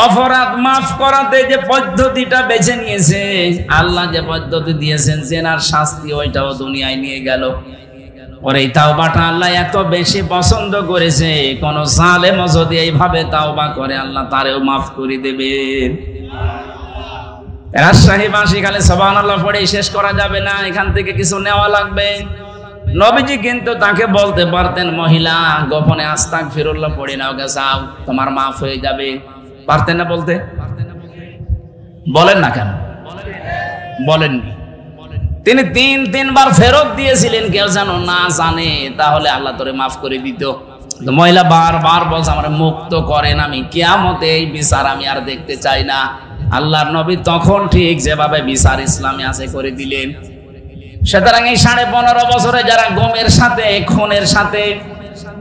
অপরাধ মাফ করাতে যে পদ্ধতিটা বেছে নিয়েছে, আল্লাহ যে পদ্ধতি দিয়েছেন জেনার শাস্তি, ওইটাও দুনিয়ায় নিয়ে গেল। ওর এই তাওবাটা আল্লাহ এত বেশি পছন্দ করেছে, কোন জালেম যদি এইভাবে তাওবা করে আল্লাহ তারেও মাফ করে দেবে। রাজশাহীবাসী খালি সুবহানাল্লাহ পড়ে শেষ করা যাবে না, এখান থেকে কিছু নেওয়া লাগবে। নবীজি কিন্তু তাকে বলতে পারতেন মহিলা গোপনে আস্তাগফিরুল্লাহ পড়ে নাও, গে যাও তোমার মাফ হয়ে যাবে। পারতেন না বলতে? বলেন না কেন? বলেননি। তিনি 3 বার ফেরত দিয়েছিলেন, কেউ যেন না জানে, তাহলে আল্লাহ তোরে মাফ করে দিত। মহিলা বারবার বলছে আমার মুক্ত করেন, আমি কিয়ামতে এই বিচার আমি আর দেখতে চাই না। আল্লাহর নবী তখন ঠিক যেভাবে বিচার ইসলামে আছে করে দিলেন। সুতরাং এই 15.5 বছরে যারা গমের সাথে, খুনের সাথে,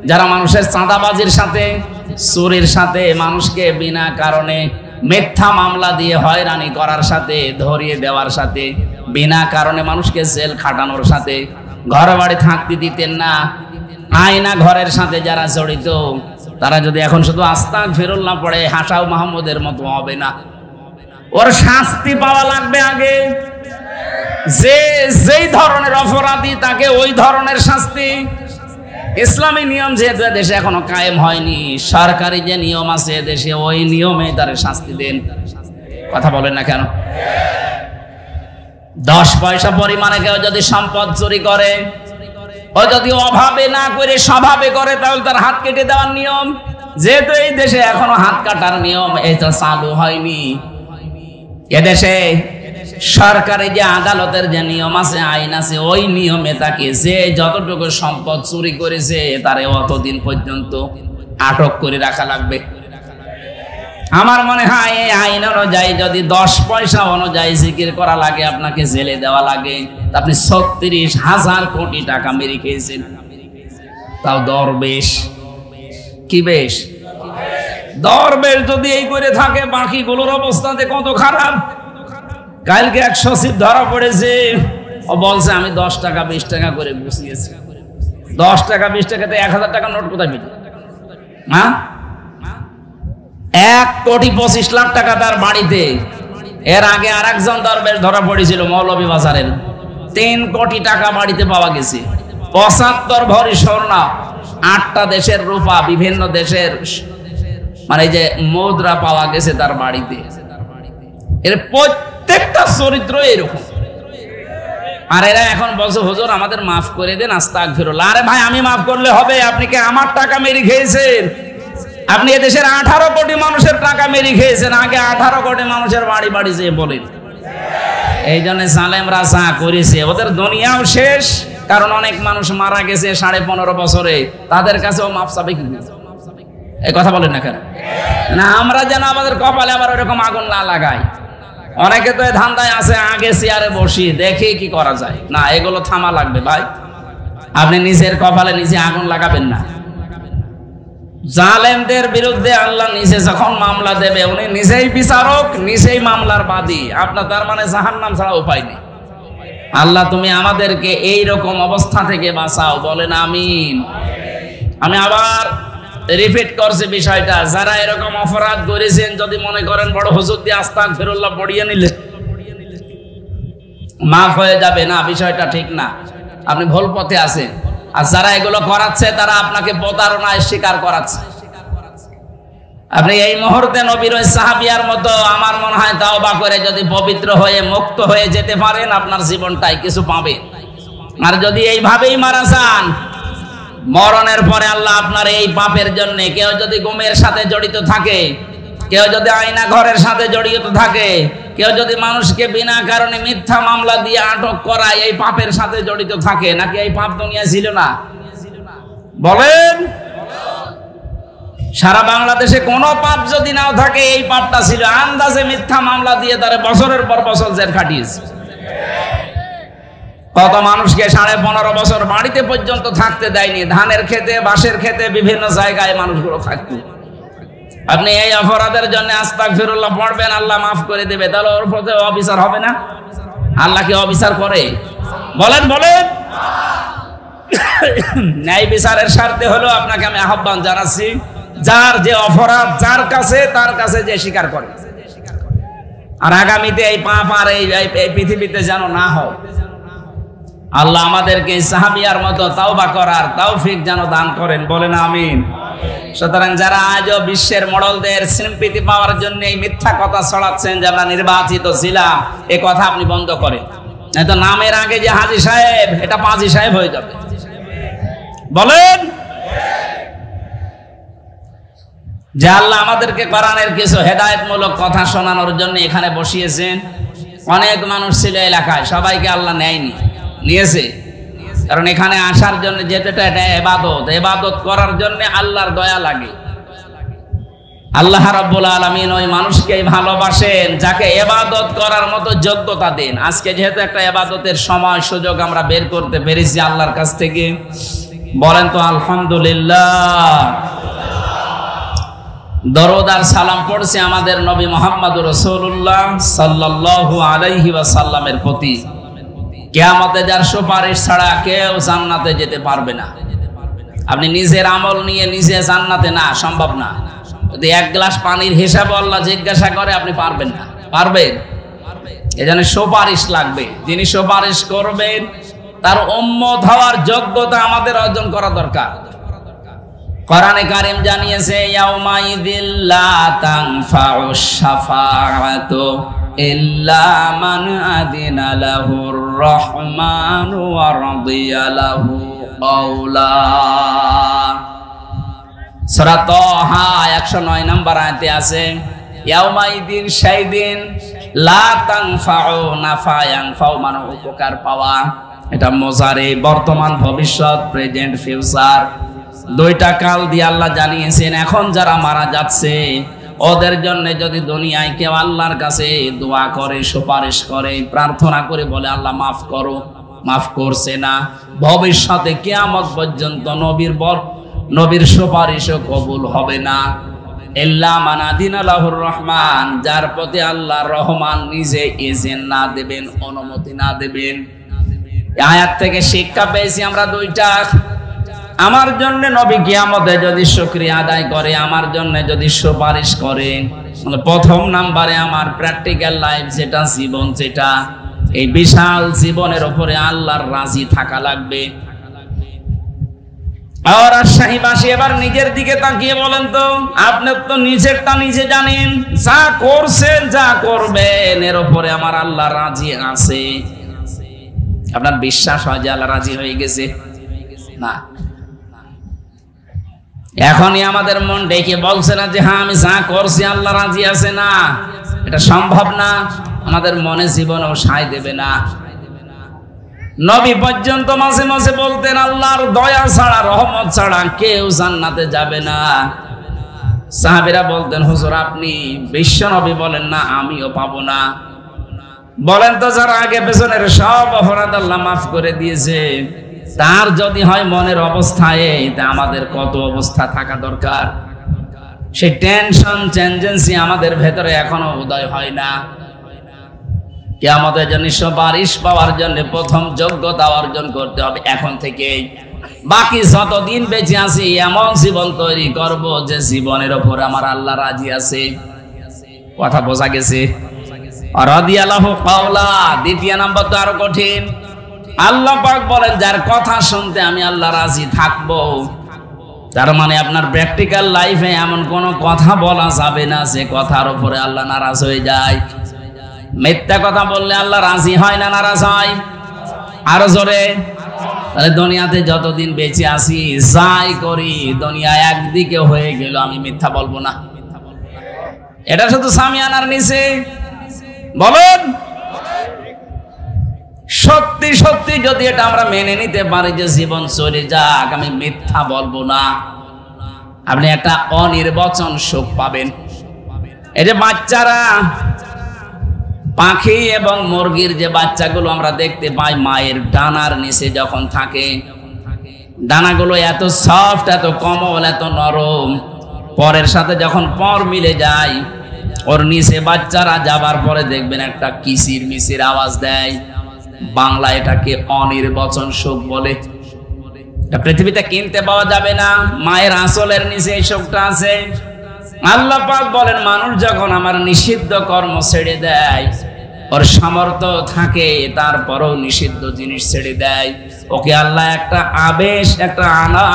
যারা মানুষের চাঁদাবাজির সাথে, চুরির সাথে, মানুষকে বিনা কারণে মিথ্যা মামলা দিয়ে হয়রানি করার সাথে, ধরিয়ে দেওয়ার সাথে, বিনা কারণে মানুষকে জেল খাটানোর সাথে, ঘর বাড়ি থাকতে দিতেন না, আয়না ঘরের সাথে যারা জড়িত, তারা যদি এখন শুধু আস্তাগফিরুল্লাহ পড়ে হাসাও মাহমুদের মতো হবে না। ওর শাস্তি পাওয়া লাগবে আগে। যেই ধরনের অপরাধী তাকে ওই ধরনের শাস্তি। ইসলামী নিয়ম যেহেতু দেশে এখনো কায়েম হয়নি, সরকারি যে নিয়ম আছে দেশে ওই নিয়মে তার শাস্তি দেন। কথা বলেন না কেন? 10 পয়সা পরিমাণে কেউ যদি সম্পদ চুরি করে, ও যদি অভাবে না করে স্বভাবে করে, তাহলে তার হাত কেটে দেওয়ার নিয়ম। যেহেতু এই দেশে এখনো হাত কাটার নিয়ম এটা চালু হয়নি, এদেশে সরকারি যে আদালতের যে নিয়ম আছে, আইন আছে, ওই নিয়মে তাকে যে যতটুকু সম্পদ চুরি করেছে তারে অতদিন পর্যন্ত আটক করে রাখা লাগবে। আমার মনে হয় এই আইন অনুযায়ী যদি 10 পয়সা অনুযায়ী জিকির করা লাগে, আপনাকে জেলে দেওয়া লাগে, আপনি 36,000 কোটি টাকা মেরে খেয়েছেন। তাও দরবেশ। কি বেশ? দরবেশ যদি এই করে থাকে, বাকিগুলোর অবস্থাতে কত খারাপ। কালকে এক সচিব ধরা পড়েছে, ও বলছে আমি 10 টাকা 20 টাকা করে গুছিয়েছি। 10 টাকা 20 টাকাতে 1000 টাকা নোট কোথায় পেল? হ্যাঁ, 1,25,00,000 টাকা তার বাড়িতে। এর আগে আর একজন দরবেশ ধরা পড়েছিল মৌলভীবাজারের, 3 কোটি টাকা বাড়িতে পাওয়া গেছে। 75 ভরি স্বর্ণ, 8টা দেশের রূপা, বিভিন্ন দেশের মানে যে মুদ্রা পাওয়া গেছে তার বাড়িতে। এর প্রত্যেকটা চরিত্র এরকম। আর এরা এখন বলছে হুজুর আমাদের মাফ করে দেন, আস্তাগফিরুল্লাহ। আরে ভাই, আমি মাফ করলে হবে? আপনি কি আমার টাকা মেরে খেয়েছেন? আপনি এদেশের 18 কোটি মানুষের টাকা মেরে খেয়েছেন। আগে 18 কোটি মানুষের বাড়ি বাড়ি যেয়ে বলেন। এই জন্য জালেমরা যা করেছে, ওদের দুনিয়াও শেষ। কারণ অনেক মানুষ মারা গেছে 15.5 বছরে, তাদের কাছেও মাফ চাবে কি? এই কথা বলেন না কেন? না, আমরা যেন আমাদের কপালে আবার ওরকম আগুন না লাগাই। অনেকে তো এই ধান্দায় আছে, আগে চেয়ারে বসি দেখি কি করা যায়। না, এগুলো থামা লাগবে ভাই। আপনি নিজের কপালে নিজে আগুন লাগাবেন না। জালেমদের বিরুদ্ধে আল্লাহ নিজে যখন মামলা দেবে, উনি নিজেই বিচারক, নিজেই মামলার বাদী। আপনার তার মানে জাহান্নাম ছাড়া উপায় নেই। আল্লাহ তুমি আমাদেরকে এই রকম অবস্থা থেকে বাঁচাও, বলেন আমিন। আমি আবার রিপিট করছি বিষয়টা, যারা এরকম অপরাধ করেছেন, যদি মনে করেন বড় হুজুর দিয়ে আস্তাগফিরুল্লাহ পড়িয়ে নিলে মাফ হয়ে যাবে, না, বিষয়টা ঠিক না। আপনি ভুল পথে আছেন। আর যারা এগুলো করাচ্ছে, তারা আপনাকে প্রতারণায় শিকার করাচ্ছে। আপনি এই মুহূর্তে নবীর ওই সাহাবিয়ার মতো আমার মনে হয় তাওবা করে যদি পবিত্র হয়ে মুক্ত হয়ে যেতে পারেন, আপনার জীবনটাই কিছু পাবে। আর যদি এইভাবেই মারা যান, মরণের পরে আল্লাহ আপনার এই পাপের জন্য, কেউ যদি গুমের সাথে জড়িত থাকে, কেউ যদি আয়না ঘরের সাথে জড়িত থাকে, কেউ যদি মানুষকে বিনা কারণে মিথ্যা মামলা দিয়ে আটক করায়, এই পাপের সাথে জড়িত থাকে, নাকি এই পাপ দুনিয়ায় ছিল না? বলেন। সারা বাংলাদেশে কোনো পাপ যদি নাও থাকে, এই পাপটা ছিল। আন্দাজে মিথ্যা মামলা দিয়ে তারা বছরের পর বছর জেল খাটিয়েছে। কত মানুষকে 15.5 বছর বাড়িতে পর্যন্ত থাকতে দেয়নি। ধানের খেতে, বাঁশের খেতে, বিভিন্ন জায়গায় মানুষগুলো থাকতো। আপনি এই অপরাধের জন্য আস্তাগফিরুল্লাহ পড়বেন, আল্লাহ মাফ করে দেবে, তাহলে ওর প্রতি অবিচার হবে না? আল্লাহ কি অবিচার করে? বলেন বলেন। ন্যায় বিচারের স্বার্থে হলো আপনাকে আমি আহ্বান জানাচ্ছি, যার যে অপরাধ যার কাছে, তার কাছে যে স্বীকার করে। আর আগামীতে এই পাপ আর এই পৃথিবীতে যেন না হয়। আল্লাহ আমাদেরকে সাহাবিয়ার মতো তাওবা করার তৌফিক যেন দান করেন, বলেন আমিন। সুতরাং যারা আজও বিশ্বের মডেলদের সিম্পিতি পাওয়ার জন্য এই মিথ্যা কথা ছড়াচ্ছেন যে আমরা নির্বাচিত ছিলাম, এ কথা আপনি বন্ধ করেন। নয়তো নামের আগে যে হাজী সাহেব, এটা পাজি সাহেব হয়ে যাবে। বলেন। যে আল্লাহ আমাদেরকে কোরআনের কিছু হেদায়েতমূলক কথা শোনানোর জন্য এখানে বসিয়েছেন। অনেক মানুষ ছিল এলাকায়, সবাইকে আল্লাহ নেয়নি, নিয়েছে। কারণ এখানে আসার জন্য যেটা এটা ইবাদত, ইবাদত করার জন্য আল্লাহর দয়া লাগে। আল্লাহ রাব্বুল আলামিন ওই মানুষকে ভালোবাসেন যাকে ইবাদত করার মতো যোগ্যতা দেন। আজকে যেহেতু একটা ইবাদতের সময় সুযোগ আমরা বের করতে পেরেছি আল্লাহর কাছ থেকে, বলেন তো আলহামদুলিল্লাহ। দরুদ আর সালাম পড়ছে আমাদের নবী মুহাম্মদুর রাসূলুল্লাহ সাল্লাল্লাহু আলাইহি ওয়াসাল্লামের প্রতি। কিয়ামতে যার সুপারিশ ছাড়া কেউ জান্নাতে যেতে পারবে না। আপনি নিজের আমল নিয়ে নিজে জান্নাতে, না, সম্ভব না। যদি 1 গ্লাস পানির হিসাব আল্লাহ জিজ্ঞাসা করে, আপনি পারবেন না। পারবেন? এজন্য সুপারিশ লাগবে। যিনি সুপারিশ করবেন তার উম্মত হওয়ার যোগ্যতা আমাদের অর্জন করা দরকার। কোরআনে কারীম জানিয়েছে, ইয়াউমাইযিল লা তানফাউশ শাফাআতু ইল্লা মান আযিনা লাহুর রাহমানু ওয়া রাদিয়া লাহু কাওলা। সূরা তাহা 109 নম্বর আয়াতে আছে, ইয়াউমাইযিন, সেই দিন, লা তানফাউ, নাফা, ইয়ানফাউ মানে উপকার পাওয়া। এটা মুজারি, বর্তমান, ভবিষ্যৎ, প্রেজেন্ট, ফিউচার, দুইটা কাল দিয়ে আল্লাহ জানিয়েছেন। এখন যারা মারা যাচ্ছে, ওদের জন্য যদি দুনিয়ায় কেউ আল্লাহর কাছে দোয়া করে, সুপারিশ করে, প্রার্থনা করে, বলে আল্লাহ মাফ করো, মাফ করছে না, ভবিষ্যতে কিয়ামত পর্যন্ত নবীর সুপারিশও কবুল হবে না। ইল্লা মান আযিনা লাহুর রহমান, যার প্রতি আল্লাহ রহমান নিজে ইজেন না দেবেন, অনুমতি না দেবেন। আয়াত থেকে শিক্ষা পেয়েছি আমরা দুইটা। আমার জন্য নবী কিয়ামতে যদি শুকরিয়া আদায় করে, আমার জন্য যদি সুপারিশ করে, প্রথম নাম্বারে আমার প্র্যাকটিক্যাল লাইফ যেটা, জীবন যেটা, এই বিশাল জীবনের উপরে আল্লাহর রাজি থাকা লাগবে। আর রাজশাহীবাসী এবার নিজের দিকে তাকিয়ে বলেন তো, আপনি তো নিজেরটা নিজে জানেন, যা করছেন, যা করবেন, এর উপরে আমার আল্লাহ রাজি আছে। আপনার বিশ্বাস হয় যে আল্লাহ রাজি হয়ে গেছে? না। এখনই আমাদের মন ডেকে বলছে না যে হ্যাঁ আমি যা করছি আল্লাহ রাজি আছে? না, এটা সম্ভব না। আমাদের মনে জীবনও সায় দেবে না। নবী পর্যন্ত মাঝে মাঝে বলতেন আল্লাহর দয়া ছাড়া, রহমত ছাড়া কেউ জান্নাতে যাবে না। সাহাবীরা বলতেন হুজুর আপনি বিশ্ব নবী বলেন না, আমিও পাবো না। বলেন তো যারা আগে পেছনের সব অপরাধ আল্লাহ মাফ করে দিয়েছে, তার যদি হয় মনের অবস্থায়, তা আমাদের কত অবস্থা থাকা দরকার। সেই টেনশন টেনডেন্সি আমাদের ভেতরে এখনো উদয় হয় না। কিয়ামতের জন্য সুপারিশ পাওয়ার জন্য প্রথম যোগ্যতা অর্জন করতে হবে এখন থেকেই। বাকি যতদিন বেঁচে আছি এমন জীবন তৈরি করব যে জীবনের উপর আমার আল্লাহ রাজি আছে। কথা বোঝা গেছে? রাদিয়াল্লাহু কাওলা, দ্বিতীয় নাম্বার তো আরো কঠিন। আল্লাহ পাক বলেন যার কথা শুনতে আমি আল্লাহ রাজি থাকবো। তার মানে আপনার প্র্যাকটিক্যাল লাইফে এমন কোন কথা বলা যাবে না যে কথার উপরে আল্লাহ নারাজ হয়ে যায়। মিথ্যা কথা বললে আল্লাহ রাজি হয় না নারাজ হয়? আরো জোরে। তাহলে দুনিয়াতে যতদিন বেঁচে আছি যাই করি, দুনিয়া একদিকে হয়ে গেল, আমি মিথ্যা বলবো না। এটা শুধু সামিয়ানার নিচে বলুন। সত্যি সত্যি যদি এটা আমরা মেনে নিতে পারি যে জীবন চলে যাক, আমি মিথ্যা বলবো না, আপনি একটা অনির্বচন সুখ পাবেন। এই যে বাচ্চারা, পাখি এবং মুরগির যে বাচ্চাগুলো আমরা দেখতে পাই মায়ের ডানার নিচে যখন থাকে, ডানাগুলো এত সফট, এত কোমল, এত নরম, পরের সাথে যখন পর মিলে যায়, ওর নিচে বাচ্চারা যাবার পরে দেখবেন একটা কিচির মিচির আওয়াজ দেয়। বাংলা এটাকে অনির্বচন সুখ বলে। এটা পৃথিবীতে কিনতে পাওয়া যাবে না। মায়ের আঁচলের নিচে এই সুখটা আছে। আল্লাহ পাক বলেন মানুষ যখন আমার নিষিদ্ধ কর্ম ছেড়ে দেয়, ওর সামর্থ্য থাকে তারপরও নিষিদ্ধ জিনিস ছেড়ে দেয়, ওকে আল্লাহ একটা আবেশ, একটা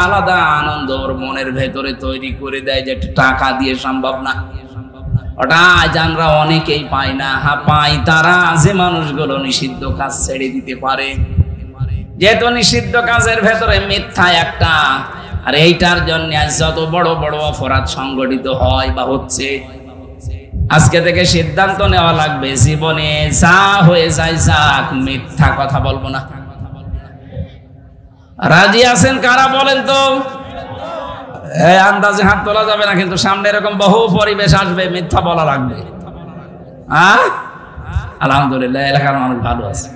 আলাদা আনন্দ ওর মনের ভেতরে তৈরি করে দেয়, যেটা টাকা দিয়ে সম্ভব না। ওটা আজ আমরা অনেকেই পাই না। হ্যাঁ পাই তারা যে মানুষগুলো নিষিদ্ধ কাজ ছেড়ে দিতে পারে। যেহেতু নিষিদ্ধ কাজের ভেতরে মিথ্যা একটা, আর এইটার জন্য আজ যত বড় বড় অপরাধ সংগঠিত হয় বা হচ্ছে, আজকে থেকে সিদ্ধান্ত নেওয়া লাগবে জীবনে যা হয়ে যায় যাক, মিথ্যা কথা বলবো না। রাজি আছেন কারা বলেন তো? আন্দাজে হাত তোলা যাবে না, কিন্তু সামনে এরকম বহু পরিবেশ আসবে, মিথ্যা বলা লাগবে। আলহামদুলিল্লাহ এলাকার মানুষ ভালো আছে।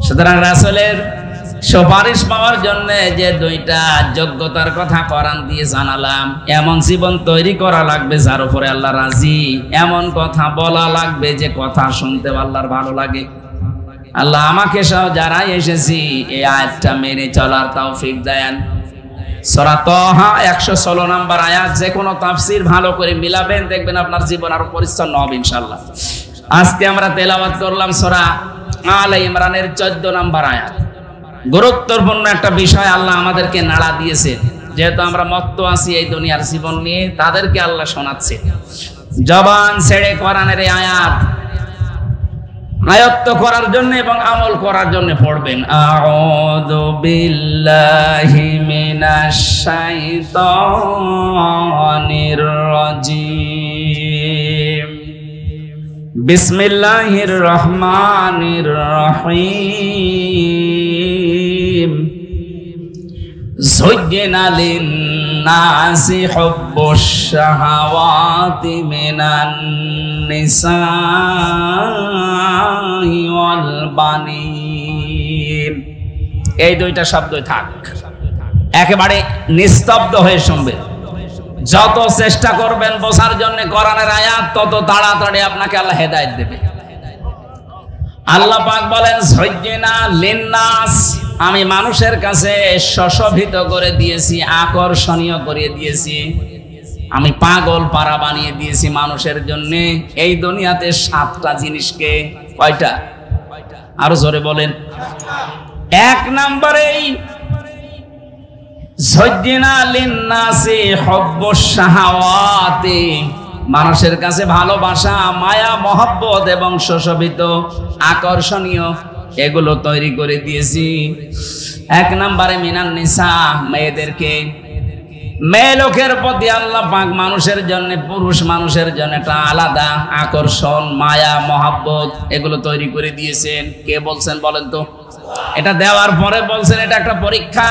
সুতরাং রাসূলের সুপারিশ পাওয়ার জন্য যে দুইটা যোগ্যতার কথা কোরআন দিয়ে জানালাম, এমন জীবন তৈরি করা লাগবে যার উপরে আল্লাহ রাজি, এমন কথা বলা লাগবে যে কথা শুনতে আল্লাহর ভালো লাগে। আল্লাহ আমাকে সহ যারাই এসেছি এই আয়াতটা মেনে চলার তৌফিক দেন। সূরা তাহা 116 নম্বর আয়াত, যে কোনো তাফসীর ভালো করে মিলাবেন, দেখবেন আপনার জীবন আরো পরিচ্ছন্ন হবে ইনশাআল্লাহ। আজকে আমরা তেলাওয়াত করলাম সূরা আলে ইমরানের 14 নম্বর আয়াত। গুরুত্বপূর্ণ একটা বিষয় আল্লাহ আমাদেরকে নাড়া দিয়েছে, যেহেতু আমরা মত্ত আছি এই দুনিয়ার জীবন নিয়ে, তাদেরকে আল্লাহ শোনাচ্ছে। জবান ছেড়ে কোরআনের এই আয়াত আয়ত্ত করার জন্য এবং আমল করার জন্য পড়বেন। আউযু বিল্লাহি মিনাশ শাইতানির রাজিম। বিসমিল্লাহির রহমানির রহিম। যুজ্জিনা লিন-নাসি হুব্বুশ শাহাওয়াতি মিনান নিসাই ওয়াল বানিন। এই দুইটা শব্দই থাক, একেবারে নিস্তব্ধ হয়ে শুনবেন। যত চেষ্টা করবেন বোঝার জন্য কোরআনের আয়াত, তত তাড়াতাড়ি আপনাকে আল্লাহ হেদায়েত দেবে। আল্লাহ পাক বলেন যুজ্জিনা লিন-নাস, আমি মানুষের কাছে সুশোভিত করে দিয়েছি, আকর্ষণীয় করে দিয়েছি, আমি পাগল পারা বানিয়ে দিয়েছি মানুষের জন্য এই দুনিয়াতে 7টা জিনিসকে। কয়টা? আরো জোরে বলেন। 1 নম্বরেই যুজ্জিনা লিন-নাসি হুব্বুশ শাহাওয়াতি, মানুষের কাছে ভালোবাসা, মায়া, মহব্বত এবং সুশোভিত, আকর্ষণীয় এগুলো তৈরি করে দিয়েছি। এক নম্বরে মিনান নিসা, মেয়েদেরকে, মেয়ে লোকের প্রতি আল্লাহ পাক মানুষের জন্য, পুরুষ মানুষের জন্য একটা আলাদা আকর্ষণ, মায়া, মহাব্বত এগুলো তৈরি করে দিয়েছেন। কে বলছেন বলেন তো? এটা দেওয়ার পরে বলছেন এটা একটা পরীক্ষা।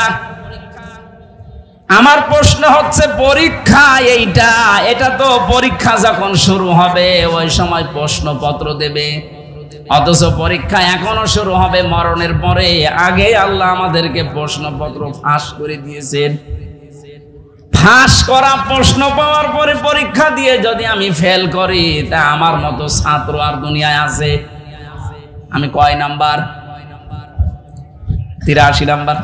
আমার প্রশ্ন হচ্ছে পরীক্ষা এইটা, এটা তো পরীক্ষা যখন শুরু হবে ওই সময় প্রশ্নপত্র দেবে, অথচ পরীক্ষা এখনো শুরু হবে মরণের পরে। আগে আল্লাহ আমাদেরকে প্রশ্নপত্র ফাঁস করে দিয়েছেন। ফাঁস করা প্রশ্ন পাওয়ার পরে পরীক্ষা দিয়ে যদি আমি ফেল করি, তা আমার মতো ছাত্র আর দুনিয়ায় আছে? আমি কয় নাম্বার? 83 নাম্বার।